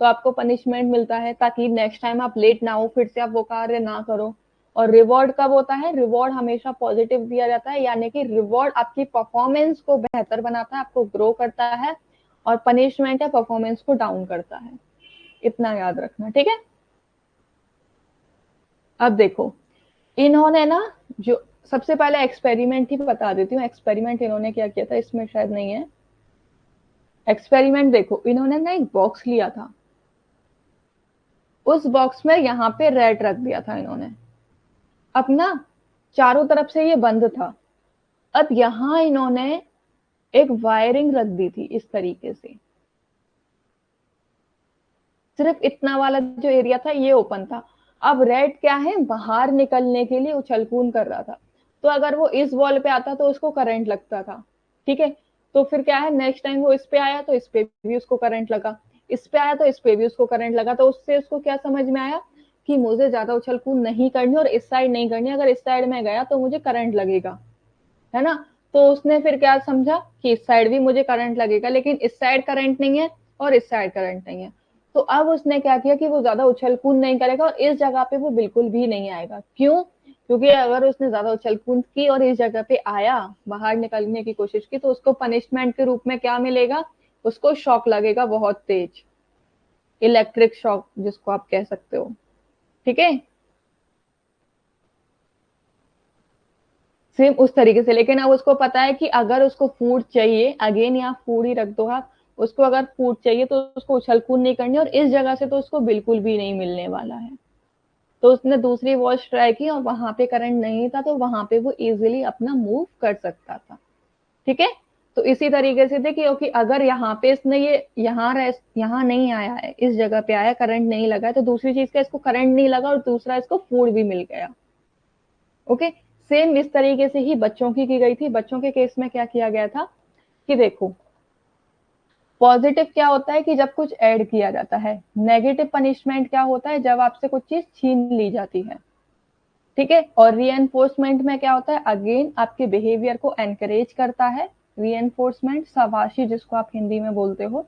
तो आपको पनिशमेंट मिलता है ताकि नेक्स्ट टाइम आप लेट ना हो, फिर से आप वो कार्य ना करो। और रिवॉर्ड कब होता है, रिवॉर्ड हमेशा पॉजिटिव दिया जाता है, यानी कि रिवॉर्ड आपकी परफॉर्मेंस को बेहतर बनाता है, आपको ग्रो करता है। और पनिशमेंट है परफॉर्मेंस को डाउन करता है। इतना याद रखना, ठीक है। अब देखो, इन्होंने ना जो सबसे पहले एक्सपेरिमेंट ही बता देती हूँ, एक्सपेरिमेंट इन्होंने क्या किया था, इसमें शायद नहीं है एक्सपेरिमेंट। देखो, इन्होंने ना एक बॉक्स लिया था, उस बॉक्स में यहाँ पे रेड रख दिया था इन्होंने। अब ना चारों तरफ से ये बंद था। अब यहाँ इन्होंने एक वायरिंग रख दी थी इस तरीके से, सिर्फ इतना वाला जो एरिया था ये ओपन था। अब रेड क्या है, बाहर निकलने के लिए उछल कूद कर रहा था। तो अगर वो इस वॉल पे आता तो उसको करंट लगता था, ठीक है। तो फिर क्या है, नेक्स्ट टाइम वो इस पे आया तो इस पे भी उसको करंट लगा, इस पे आया तो इस पे भी उसको करंट लगा। तो उससे उसको क्या समझ में आया कि मुझे ज्यादा उछल कूद नहीं करनी और इस साइड नहीं करनी, अगर इस साइड में गया तो मुझे करंट लगेगा, है ना। तो उसने फिर क्या समझा कि इस साइड भी मुझे करंट लगेगा, लेकिन इस साइड करंट नहीं है और इस साइड करंट नहीं है। तो अब उसने क्या किया कि वो ज्यादा उछल कूद नहीं करेगा और इस जगह पे वो बिल्कुल भी नहीं आएगा। क्यों, क्योंकि अगर उसने ज्यादा उछल कूद की और इस जगह पे आया, बाहर निकलने की कोशिश की, तो उसको पनिशमेंट के रूप में क्या मिलेगा, उसको शॉक लगेगा बहुत तेज, इलेक्ट्रिक शॉक जिसको आप कह सकते हो, ठीक है। सेम उस तरीके से, लेकिन अब उसको पता है कि अगर उसको फूड चाहिए, अगेन यहाँ फूड ही रख दो आप, उसको अगर फूड चाहिए तो उसको उछल कूद नहीं करनी, और इस जगह से तो उसको बिल्कुल भी नहीं मिलने वाला है। तो उसने दूसरी वॉच ट्राई की और वहां पे करंट नहीं था, तो वहां पे वो इजिली अपना मूव कर सकता था, ठीक है। तो इसी तरीके से देखिए, क्योंकि अगर यहाँ पे इसने ये यहाँ नहीं आया है, इस जगह पे आया, करंट नहीं लगा है, तो दूसरी चीज का इसको करंट नहीं लगा और दूसरा इसको फूड भी मिल गया। ओके, सेम इस तरीके से ही बच्चों की गई थी। बच्चों के केस में क्या किया गया था कि देखो, पॉजिटिव क्या होता है कि जब कुछ ऐड किया जाता है, नेगेटिव पनिशमेंट क्या होता है जब आपसे कुछ चीज छीन ली जाती है, ठीक है। और रीएनफोर्समेंट में क्या होता है, अगेन आपके बिहेवियर को एनकरेज करता है। रीएनफोर्समेंट, शाबाशी जिसको आप हिंदी में बोलते हो,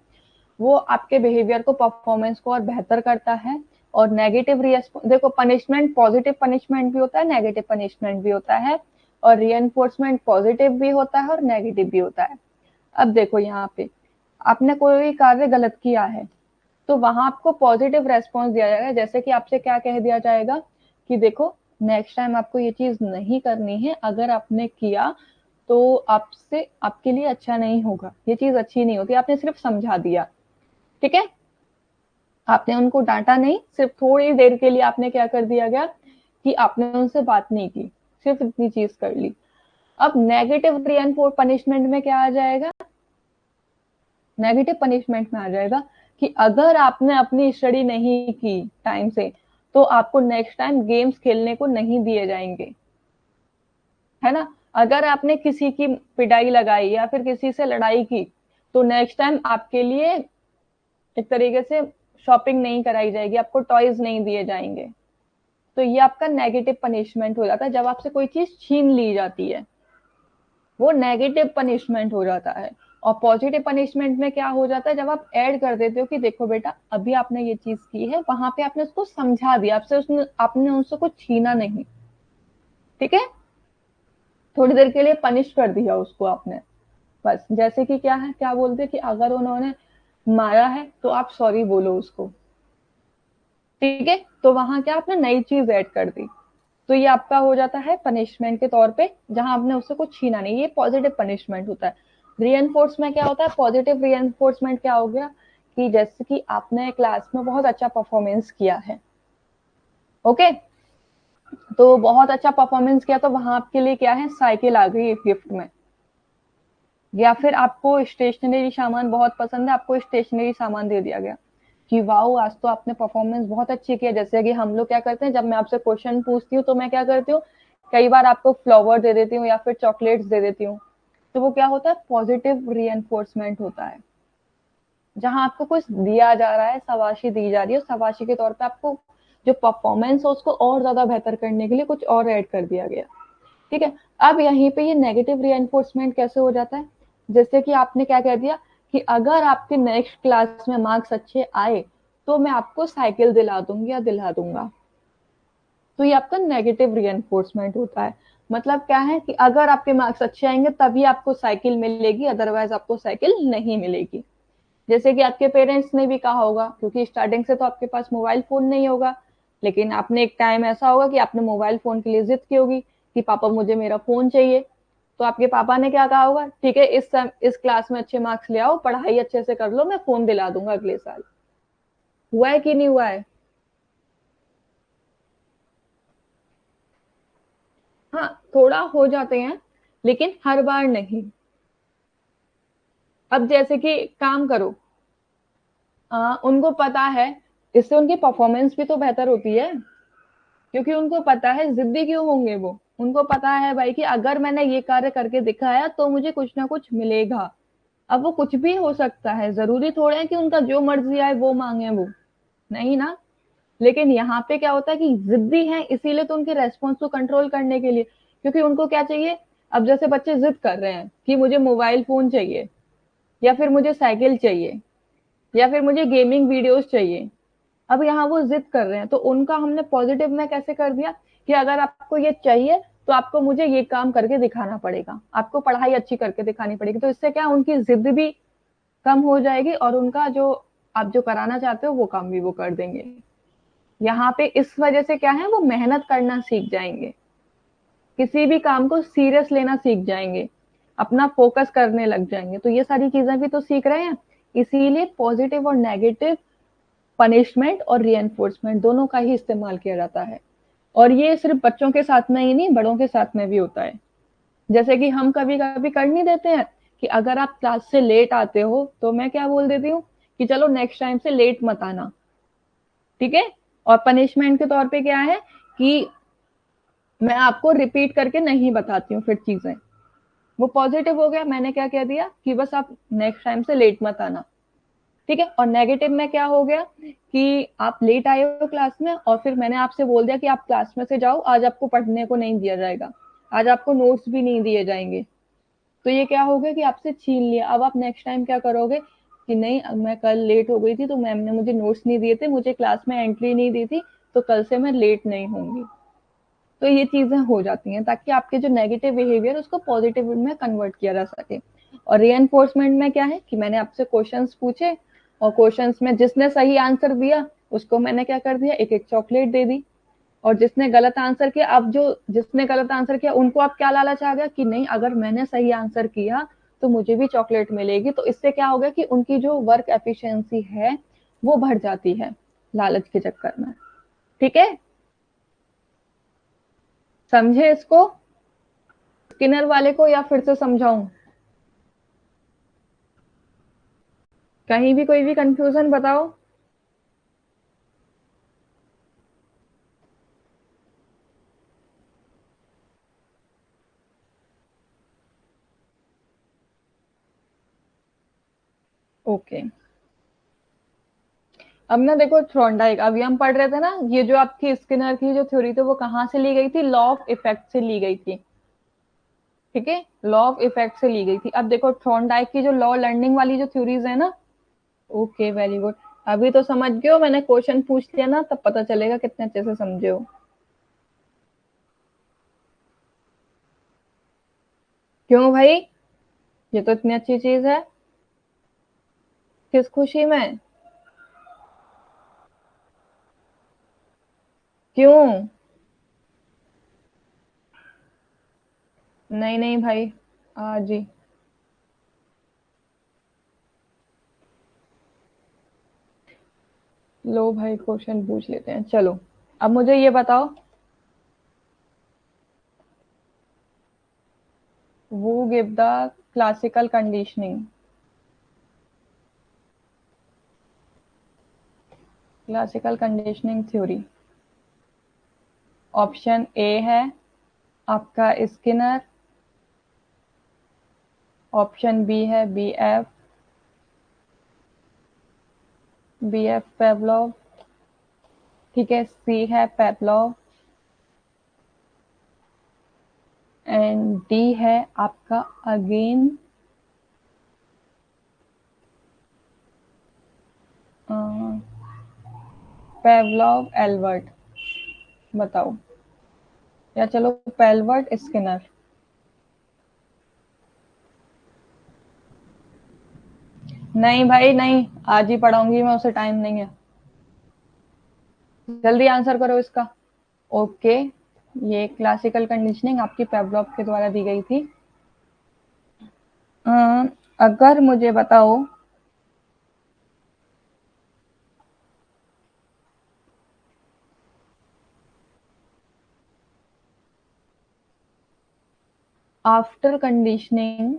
वो आपके बिहेवियर को, परफॉर्मेंस को और बेहतर करता है। और नेगेटिव देखो, पनिशमेंट, पॉजिटिव पनिशमेंट भी होता है, नेगेटिव पनिशमेंट भी होता है, और रीएनफोर्समेंट पॉजिटिव भी होता है और नेगेटिव भी होता है। अब देखो, यहाँ पे आपने कोई कार्य गलत किया है तो वहां आपको पॉजिटिव रेस्पॉन्स दिया जाएगा। जैसे कि आपसे क्या कह दिया जाएगा कि देखो, नेक्स्ट टाइम आपको ये चीज नहीं करनी है, अगर आपने किया तो आपसे, आपके लिए अच्छा नहीं होगा, ये चीज अच्छी नहीं होती। आपने सिर्फ समझा दिया, ठीक है। आपने उनको डांटा नहीं, सिर्फ थोड़ी देर के लिए आपने क्या कर दिया गया कि आपने उनसे बात नहीं की, सिर्फ इतनी चीज कर ली। अब नेगेटिव रीएनफोर्स पनिशमेंट में क्या आ जाएगा, नेगेटिव पनिशमेंट में आ जाएगा कि अगर आपने अपनी स्टडी नहीं की टाइम से तो आपको नेक्स्ट टाइम गेम्स खेलने को नहीं दिए जाएंगे, है ना। अगर आपने किसी की पिटाई लगाई या फिर किसी से लड़ाई की तो नेक्स्ट टाइम आपके लिए एक तरीके से शॉपिंग नहीं कराई जाएगी, आपको टॉयज नहीं दिए जाएंगे। तो ये आपका नेगेटिव पनिशमेंट हो जाता है जब आपसे कोई चीज छीन ली जाती है, वो नेगेटिव पनिशमेंट हो जाता है। और पॉजिटिव पनिशमेंट में क्या हो जाता है, जब आप ऐड कर देते हो कि देखो बेटा, अभी आपने ये चीज की है, वहां पे आपने उसको समझा दिया, आपने उनसे कुछ छीना नहीं, ठीक है। थोड़ी देर के लिए पनिश कर दिया उसको आपने, बस। जैसे कि क्या है, क्या बोलते हैं कि अगर उन्होंने मारा है तो आप सॉरी बोलो उसको, ठीक है। तो वहां क्या आपने नई चीज ऐड कर दी। तो ये आपका हो जाता है पनिशमेंट के तौर पे, जहां आपने उससे कुछ छीना नहीं, ये पॉजिटिव पनिशमेंट होता है। रीएनफोर्समेंट क्या होता है? पॉजिटिव रीएनफोर्समेंट क्या हो गया कि जैसे कि आपने क्लास में बहुत अच्छा परफॉर्मेंस किया है, ओके, तो बहुत अच्छा परफॉर्मेंस किया तो वहां आपके लिए क्या है, साइकिल आ गई गिफ्ट में। या फिर आपको स्टेशनरी सामान बहुत पसंद है, आपको स्टेशनरी सामान दे दिया गया कि वाओ आज तो आपने परफॉर्मेंस बहुत अच्छी किया। जैसे कि हम लोग क्या करते हैं, जब मैं आपसे क्वेश्चन पूछती हूँ तो मैं क्या करती हूँ, कई बार आपको फ्लावर दे देती हूँ या फिर चॉकलेट्स दे देती हूँ। तो वो क्या होता है, पॉजिटिव री होता है, जहां आपको कुछ दिया जा रहा है, शाबाशी दी जा रही है, शाबाशी के तौर पे आपको जो परफॉर्मेंस है उसको और ज्यादा बेहतर करने के लिए कुछ और ऐड कर दिया गया। ठीक है। अब यहीं पे ये नेगेटिव री कैसे हो जाता है, जैसे कि आपने क्या कह दिया कि अगर आपके नेक्स्ट क्लास में मार्क्स अच्छे आए तो मैं आपको साइकिल दिला दूंगी या दिला दूंगा। तो ये आपका नेगेटिव री होता है। मतलब क्या है कि अगर आपके मार्क्स अच्छे आएंगे तभी आपको साइकिल मिलेगी, अदरवाइज आपको साइकिल नहीं मिलेगी। जैसे कि आपके पेरेंट्स ने भी कहा होगा, क्योंकि स्टार्टिंग से तो आपके पास मोबाइल फोन नहीं होगा, लेकिन आपने एक टाइम ऐसा होगा कि आपने मोबाइल फोन के लिए जिद की होगी कि पापा मुझे मेरा फोन चाहिए। तो आपके पापा ने क्या कहा होगा, ठीक है इस क्लास में अच्छे मार्क्स ले आओ, पढ़ाई अच्छे से कर लो, मैं फोन दिला दूंगा अगले साल। हुआ है कि नहीं हुआ है? हाँ, थोड़ा हो जाते हैं, लेकिन हर बार नहीं। अब जैसे कि काम करो, उनको पता है, इससे उनकी परफॉर्मेंस भी तो बेहतर होती है, क्योंकि उनको पता है, जिद्दी क्यों होंगे वो, उनको पता है भाई कि अगर मैंने ये कार्य करके दिखाया तो मुझे कुछ ना कुछ मिलेगा। अब वो कुछ भी हो सकता है, जरूरी थोड़ा है कि उनका जो मर्जी आए वो मांगे वो, नहीं ना। लेकिन यहाँ पे क्या होता है कि जिद्दी है, इसीलिए तो उनके रेस्पॉन्स को कंट्रोल करने के लिए, क्योंकि उनको क्या चाहिए। अब जैसे बच्चे जिद कर रहे हैं कि मुझे मोबाइल फोन चाहिए, या फिर मुझे साइकिल चाहिए, या फिर मुझे गेमिंग वीडियोस चाहिए। अब यहाँ वो जिद कर रहे हैं तो उनका हमने पॉजिटिव में कैसे कर दिया कि अगर आपको ये चाहिए तो आपको मुझे ये काम करके दिखाना पड़ेगा, आपको पढ़ाई अच्छी करके दिखानी पड़ेगी। तो इससे क्या, उनकी जिद भी कम हो जाएगी और उनका जो आप जो कराना चाहते हो वो काम भी वो कर देंगे। यहाँ पे इस वजह से क्या है, वो मेहनत करना सीख जाएंगे, किसी भी काम को सीरियस लेना सीख जाएंगे, अपना फोकस करने लग जाएंगे। तो ये सारी चीजें भी तो सीख रहे हैं। इसीलिए पॉजिटिव और नेगेटिव पनिशमेंट और री दोनों का ही इस्तेमाल किया जाता है। और ये सिर्फ बच्चों के साथ में ही नहीं, बड़ों के साथ में भी होता है। जैसे कि हम कभी कभी कर नहीं देते हैं कि अगर आप क्लास से लेट आते हो तो मैं क्या बोल देती हूँ कि चलो नेक्स्ट टाइम से लेट मत आना, ठीक है। और पनिशमेंट के तौर पे क्या है कि मैं आपको रिपीट करके नहीं बताती हूँ फिर चीजें। वो पॉजिटिव हो गया, मैंने क्या कह दिया कि बस आप नेक्स्ट टाइम से लेट मत आना, ठीक है। और नेगेटिव में क्या हो गया कि आप लेट आए हो क्लास में और फिर मैंने आपसे बोल दिया कि आप क्लास में से जाओ, आज आपको पढ़ने को नहीं दिया जाएगा, आज आपको नोट्स भी नहीं दिए जाएंगे। तो ये क्या हो गया कि आपसे छीन लिया। अब आप नेक्स्ट टाइम क्या करोगे कि नहीं, मैं कल लेट हो गई थी तो मैम ने मुझे नोट्स नहीं दिए थे, मुझे क्लास में एंट्री नहीं दी थी, तो कल से मैं लेट नहीं होंगी। तो ये चीजें हो जाती हैं ताकि आपके जो नेगेटिव बिहेवियर उसको पॉजिटिव में कन्वर्ट किया जा सके। और री में क्या है कि मैंने आपसे क्वेश्चंस पूछे और क्वेश्चंस में जिसने सही आंसर दिया उसको मैंने क्या कर दिया, एक एक चॉकलेट दे दी। और जिसने गलत आंसर किया, अब जो जिसने गलत आंसर किया उनको अब क्या लालच आ गया कि नहीं, अगर मैंने सही आंसर किया तो मुझे भी चॉकलेट मिलेगी। तो इससे क्या हो गया कि उनकी जो वर्क एफिशिएंसी है वो बढ़ जाती है लालच के चक्कर में, ठीक है। समझे इसको, स्किनर वाले को, या फिर से समझाऊं? कहीं भी कोई भी कंफ्यूजन बताओ। ओके। अब ना देखो थ्रोन्डाइक, अभी हम पढ़ रहे थे ना, ये जो आपकी स्किनर की जो थ्योरी थी वो कहाँ से ली गई थी, लॉ ऑफ इफेक्ट से ली गई थी, ठीक है। लॉ ऑफ इफेक्ट से ली गई थी। अब देखो थ्रोन्डाइक की जो लॉ लर्निंग वाली जो थ्योरीज है ना, ओके वेरी गुड। अभी तो समझ गए हो, मैंने क्वेश्चन पूछ लिया ना तब पता चलेगा कितने अच्छे से समझे हो। क्यों भाई, ये तो इतनी अच्छी चीज है। किस खुशी में? क्यों? नहीं नहीं भाई, जी। लो भाई क्वेश्चन पूछ लेते हैं, चलो। अब मुझे ये बताओ, वो give the classical conditioning. Classical conditioning theory. Option A है आपका स्किनर, ऑप्शन बी है बी एफ पेवलोव, ठीक है, सी है पेवलोव, एंड डी है आपका अगेन पेवलोव एल्बर्ट। बताओ, या चलो पेल्बर्ट स्किनर। नहीं भाई नहीं, आज ही पढ़ाऊंगी मैं, उसे टाइम नहीं है। जल्दी आंसर करो इसका। ओके, ये क्लासिकल कंडीशनिंग आपकी पेवलोव के द्वारा दी गई थी। अगर मुझे बताओ, after conditioning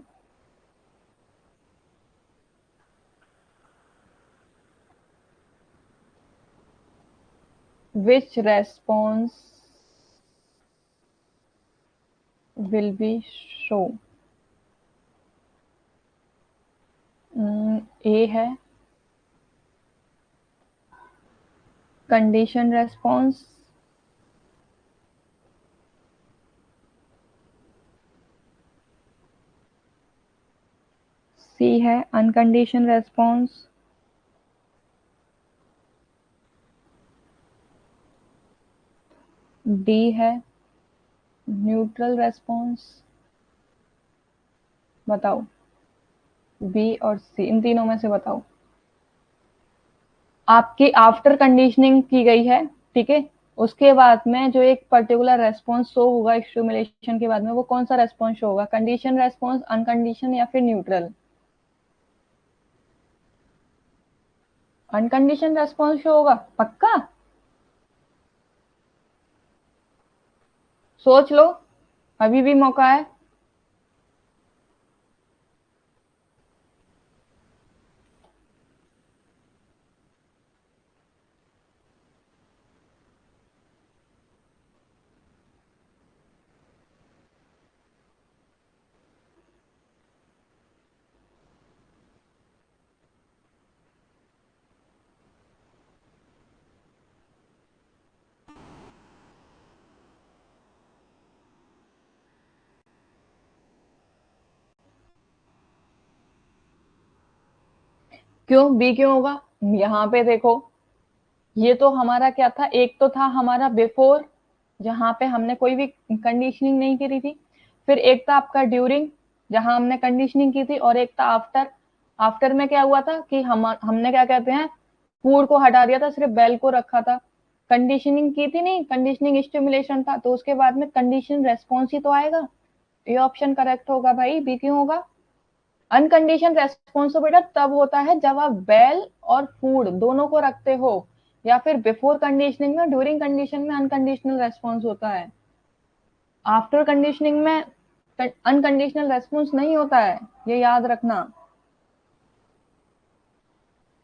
which response will be show। ए है कंडीशन रेस्पॉन्स, सी है अनकंडीशन रेस्पॉन्स, डी है न्यूट्रल रेस्पॉन्स। बताओ, बी और सी, इन तीनों में से बताओ। आपकी आफ्टर कंडीशनिंग की गई है, ठीक है, उसके बाद में जो एक पर्टिकुलर रेस्पॉन्स शो होगा स्टिमुलेशन के बाद में, वो कौन सा रेस्पॉन्स शो होगा? कंडीशन रेस्पॉन्स, अनकंडीशन या फिर न्यूट्रल? अनकंडीशन रेस्पॉन्स शो होगा, पक्का? सोच लो, अभी भी मौका है। क्यों बी क्यों होगा? यहाँ पे देखो, ये तो हमारा क्या था, एक तो था हमारा बिफोर, जहां पे हमने कोई भी कंडीशनिंग नहीं करी थी, फिर एक था आपका ड्यूरिंग, जहां हमने कंडीशनिंग की थी, और एक था आफ्टर। आफ्टर में क्या हुआ था कि हमने क्या कहते हैं, फूड को हटा दिया था, सिर्फ बेल को रखा था। कंडीशनिंग की थी नहीं, कंडीशनिंग स्टिमुलेशन था, तो उसके बाद में कंडीशन रेस्पॉन्स ही तो आएगा। ये ऑप्शन करेक्ट होगा भाई, बी क्यों होगा? अनकंडीशन रेस्पॉन्स तो बेटा तब होता है जब आप बेल और फूड दोनों को रखते हो, या फिर बिफोर कंडीशनिंग में, ड्यूरिंग कंडीशन में अनकंडीशनल रेस्पॉन्स होता है। आफ्टर कंडीशनिंग में अनकंडीशनल रेस्पॉन्स नहीं होता है, ये याद रखना,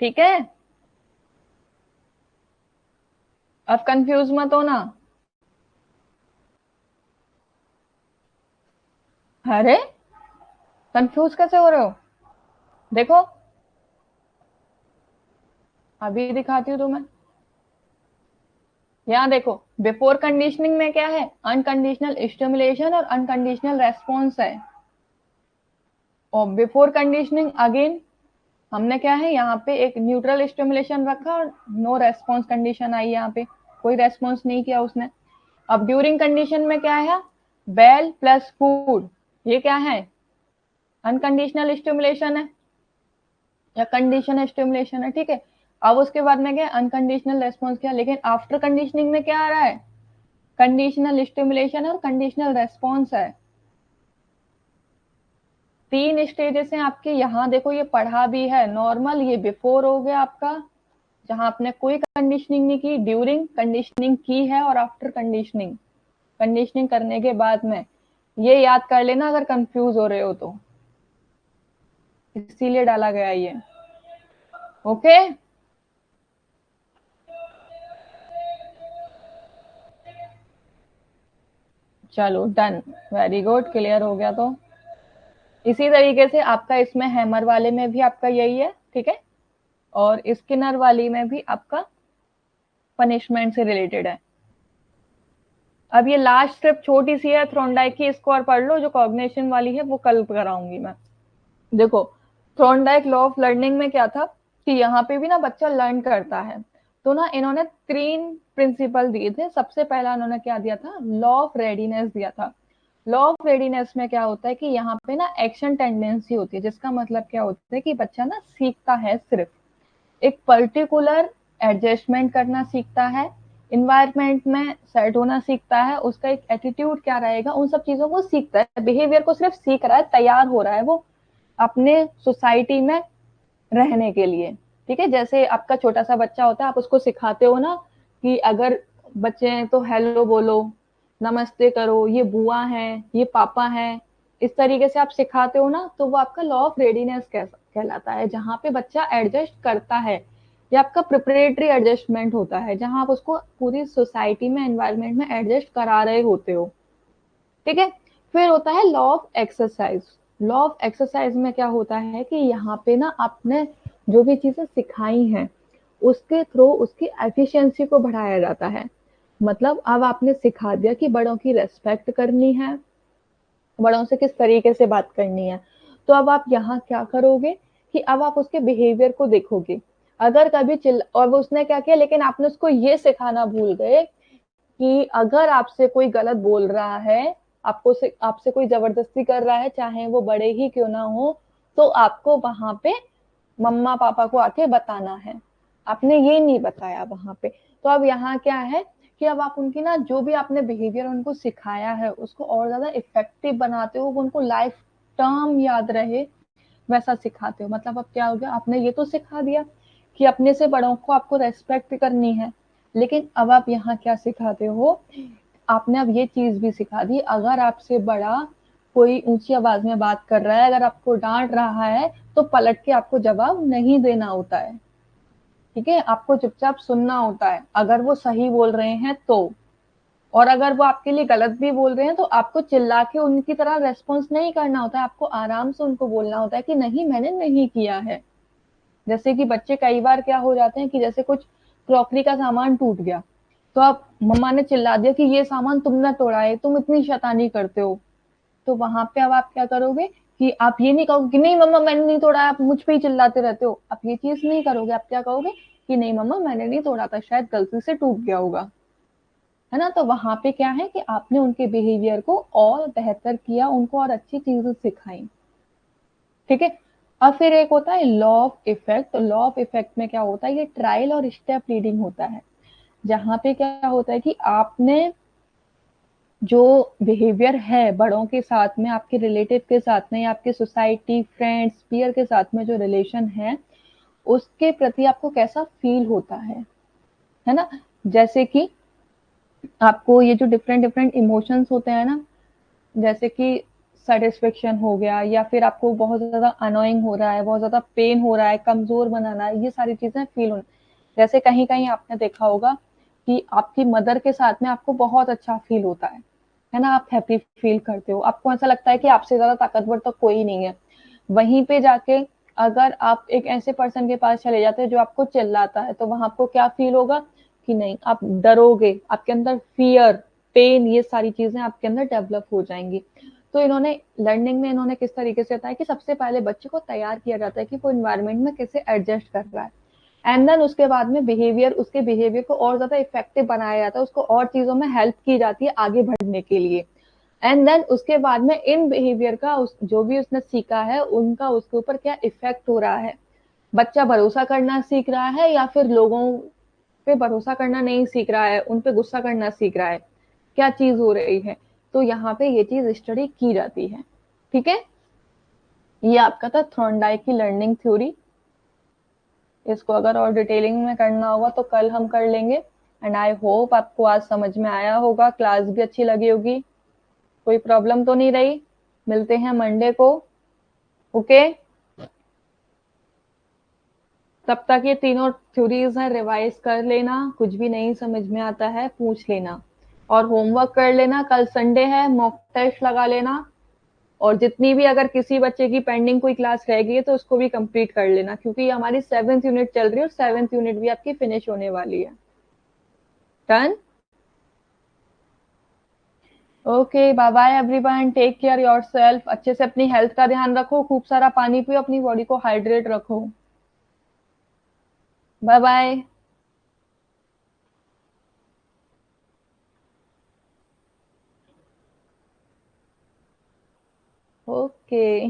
ठीक है? अब कंफ्यूज मत हो ना। अरे, कंफ्यूज कैसे हो रहे हो? देखो, अभी दिखाती हूँ तुम्हें। यहाँ देखो, बिफोर कंडीशनिंग में क्या है, अनकंडीशनल स्टिमुलेशन और अनकंडीशनल रेस्पॉन्स है। और बिफोर कंडीशनिंग अगेन हमने क्या है, यहाँ पे एक न्यूट्रल स्टिमुलेशन रखा और नो रेस्पॉन्स कंडीशन आई, यहाँ पे कोई रेस्पॉन्स नहीं किया उसने। अब ड्यूरिंग कंडीशन में क्या है, बेल प्लस फूड, ये क्या है, अनकंडीशनल स्टिमुलेशन है या कंडीशन स्टिमुलेशन है, ठीक है। अब उसके बाद में क्या, अनकंडीशनल रेस्पॉन्स किया, लेकिन आफ्टर कंडीशनिंग में क्या आ रहा है, कंडीशनल स्टिमुलेशन और कंडीशनल रेस्पॉन्स है। तीन स्टेजेस हैं आपके, यहाँ देखो ये पढ़ा भी है, नॉर्मल, ये बिफोर हो गया आपका, जहां आपने कोई कंडीशनिंग नहीं की, ड्यूरिंग कंडीशनिंग की है और आफ्टर कंडीशनिंग, कंडीशनिंग करने के बाद में, ये याद कर लेना अगर कंफ्यूज हो रहे हो तो, इसीलिए डाला गया ये। ओके, चलो डन, वेरी गुड, क्लियर हो गया। तो इसी तरीके से आपका इसमें हैमर वाले में भी आपका यही है, ठीक है, और स्किनर वाली में भी आपका पनिशमेंट से रिलेटेड है। अब ये लास्ट स्ट्रिप छोटी सी है थ्रोनडाइक की, इसको और पढ़ लो, जो कॉग्निशन वाली है वो कल कराऊंगी मैं। देखो, थ्रोनडाइक लॉ ऑफ लर्निंग में क्या था कि यहाँ पे भी ना बच्चा लर्न करता है, तो ना इन्होंने 3 प्रिंसिपल दिए थे। सबसे पहला इन्होंने क्या दिया था, लॉ ऑफ रेडीनेस दिया था। लॉ ऑफ रेडीनेस में क्या होता है कि यहाँ पे ना एक्शन टेंडेंसी होती है, जिसका मतलब क्या होता है कि बच्चा ना सीखता है, सिर्फ एक पर्टिकुलर एडजस्टमेंट करना सीखता है, इन्वायरमेंट में सेट होना सीखता है, उसका एक एटीट्यूड क्या रहेगा, उन सब चीजों को सीखता है। बिहेवियर को सिर्फ सीख रहा है, तैयार हो रहा है वो अपने सोसाइटी में रहने के लिए। ठीक है, जैसे आपका छोटा सा बच्चा होता है, आप उसको सिखाते हो ना कि अगर बच्चे हैं तो हेलो बोलो, नमस्ते करो, ये बुआ है, ये पापा है, इस तरीके से आप सिखाते हो ना, तो वो आपका लॉ ऑफ रेडीनेस कहलाता है, जहां पे बच्चा एडजस्ट करता है। ये आपका प्रिपरेटरी एडजस्टमेंट होता है, जहां आप उसको पूरी सोसाइटी में, एनवायरमेंट में एडजस्ट करा रहे होते हो। ठीक है, फिर होता है law of exercise. Law of exercise में क्या होता है कि यहाँ पे ना आपने जो भी चीजें सिखाई हैं, उसके थ्रू उसकी एफिशिएंसी को बढ़ाया जाता है। मतलब अब आपने सिखा दिया कि बड़ों की रेस्पेक्ट करनी है, बड़ों से किस तरीके से बात करनी है, तो अब आप यहाँ क्या करोगे कि अब आप उसके बिहेवियर को देखोगे। अगर कभी चिल्ला, और वो उसने क्या किया, लेकिन आपने उसको ये सिखाना भूल गए कि अगर आपसे कोई गलत बोल रहा है, आपसे कोई जबरदस्ती कर रहा है, चाहे वो बड़े ही क्यों ना हो, तो आपको वहां पे मम्मा पापा को आके बताना है। आपने ये नहीं बताया वहां पे। तो अब यहाँ क्या है कि अब आप उनकी ना जो भी आपने बिहेवियर उनको सिखाया है, उसको और ज्यादा इफेक्टिव बनाते हो, वो उनको लाइफ टर्म याद रहे, वैसा सिखाते हो। मतलब अब क्या हो गया, आपने ये तो सिखा दिया कि अपने से बड़ों को आपको रेस्पेक्ट करनी है, लेकिन अब आप यहाँ क्या सिखाते हो, आपने अब ये चीज भी सिखा दी, अगर आपसे बड़ा कोई ऊंची आवाज में बात कर रहा है, अगर आपको डांट रहा है, तो पलट के आपको जवाब नहीं देना होता है। ठीक है, आपको चुपचाप सुनना होता है, अगर वो सही बोल रहे हैं तो। और अगर वो आपके लिए गलत भी बोल रहे हैं, तो आपको चिल्ला के उनकी तरह रेस्पॉन्स नहीं करना होता है, आपको आराम से उनको बोलना होता है कि नहीं, मैंने नहीं किया है। जैसे कि बच्चे कई बार क्या हो जाते हैं कि जैसे कुछ क्रॉकरी का सामान टूट गया, तो आप मम्मा ने चिल्ला दिया कि ये सामान तुमने तोड़ा है, तुम इतनी शैतानी करते हो, तो वहां पे अब आप क्या करोगे कि आप ये नहीं कहोगे कि नहीं मम्मा मैंने नहीं तोड़ा, आप मुझ पे ही चिल्लाते रहते हो, आप ये चीज नहीं करोगे। आप क्या कहोगे कि नहीं मम्मा मैंने नहीं तोड़ा था, शायद गलती से टूट गया होगा, है ना। तो वहां पे क्या है कि आपने उनके बिहेवियर को और बेहतर किया, उनको और अच्छी चीजें सिखाई। ठीक है, अब फिर एक होता है law of effect. Law of effect में क्या होता है, ये ट्रायल और स्टेप रीडिंग होता है, जहां पे क्या होता है कि आपने जो बिहेवियर है बड़ों के साथ में, आपके रिलेटिव के साथ में, या आपके सोसाइटी, फ्रेंड्स, पीयर के साथ में जो रिलेशन है, उसके प्रति आपको कैसा फील होता है ना। जैसे कि आपको ये जो डिफरेंट डिफरेंट इमोशंस होते हैं ना, जैसे कि सेटिस्फेक्शन हो गया, या फिर आपको बहुत ज्यादा अनोइंग हो रहा है, बहुत ज्यादा पेन हो रहा है, कमजोर बनाना है, ये सारी चीजें फील हो। जैसे कहीं कहीं आपने देखा होगा कि आपकी मदर के साथ में आपको बहुत अच्छा फील होता है ना, आप हैप्पी फील करते हो, आपको ऐसा लगता है कि आपसे ज्यादा ताकतवर तो कोई नहीं है। वहीं पे जाके अगर आप एक ऐसे पर्सन के पास चले जाते हैं जो आपको चिल्लाता है, तो वहां आपको क्या फील होगा कि नहीं, आप डरोगे, आपके अंदर फियर, पेन, ये सारी चीजें आपके अंदर डेवलप हो जाएंगी। तो इन्होंने लर्निंग में इन्होंने किस तरीके से बताया कि सबसे पहले बच्चे को तैयार किया जाता है कि वो इन्वायरमेंट में कैसे एडजस्ट कर रहा है, एंड देन उसके बाद में बिहेवियर, उसके बिहेवियर को और ज्यादा इफेक्टिव बनाया जाता है, उसको और चीजों में हेल्प की जाती है आगे बढ़ने के लिए। एंड देन उसके बाद में इन बिहेवियर का जो भी उसने सीखा है, उनका उसके ऊपर क्या इफेक्ट हो रहा है, बच्चा भरोसा करना सीख रहा है या फिर लोगों पे भरोसा करना नहीं सीख रहा है, उन पे गुस्सा करना सीख रहा है, क्या चीज हो रही है। तो यहाँ पे ये चीज स्टडी की जाती है। ठीक है, ये आपका था थॉर्नडाइक की लर्निंग थ्योरी। इसको अगर और डिटेलिंग में करना होगा तो कल हम कर लेंगे। एंड आई होप आपको आज समझ में आया होगा, क्लास भी अच्छी लगी होगी, कोई प्रॉब्लम तो नहीं रही। मिलते हैं मंडे को। ओके, तब तक ये तीनों थ्योरीज हैं, रिवाइज कर लेना, कुछ भी नहीं समझ में आता है पूछ लेना, और होमवर्क कर लेना। कल संडे है, मॉक टेस्ट लगा लेना, और जितनी भी अगर किसी बच्चे की पेंडिंग कोई क्लास रह गई है तो उसको भी कंप्लीट कर लेना, क्योंकि हमारी 7th यूनिट चल रही है और 7th यूनिट भी आपकी फिनिश होने वाली है। Done. Okay, bye bye everyone, take care yourself, अच्छे से अपनी हेल्थ का ध्यान रखो, खूब सारा पानी पियो, अपनी बॉडी को हाइड्रेट रखो। Bye bye. ओके।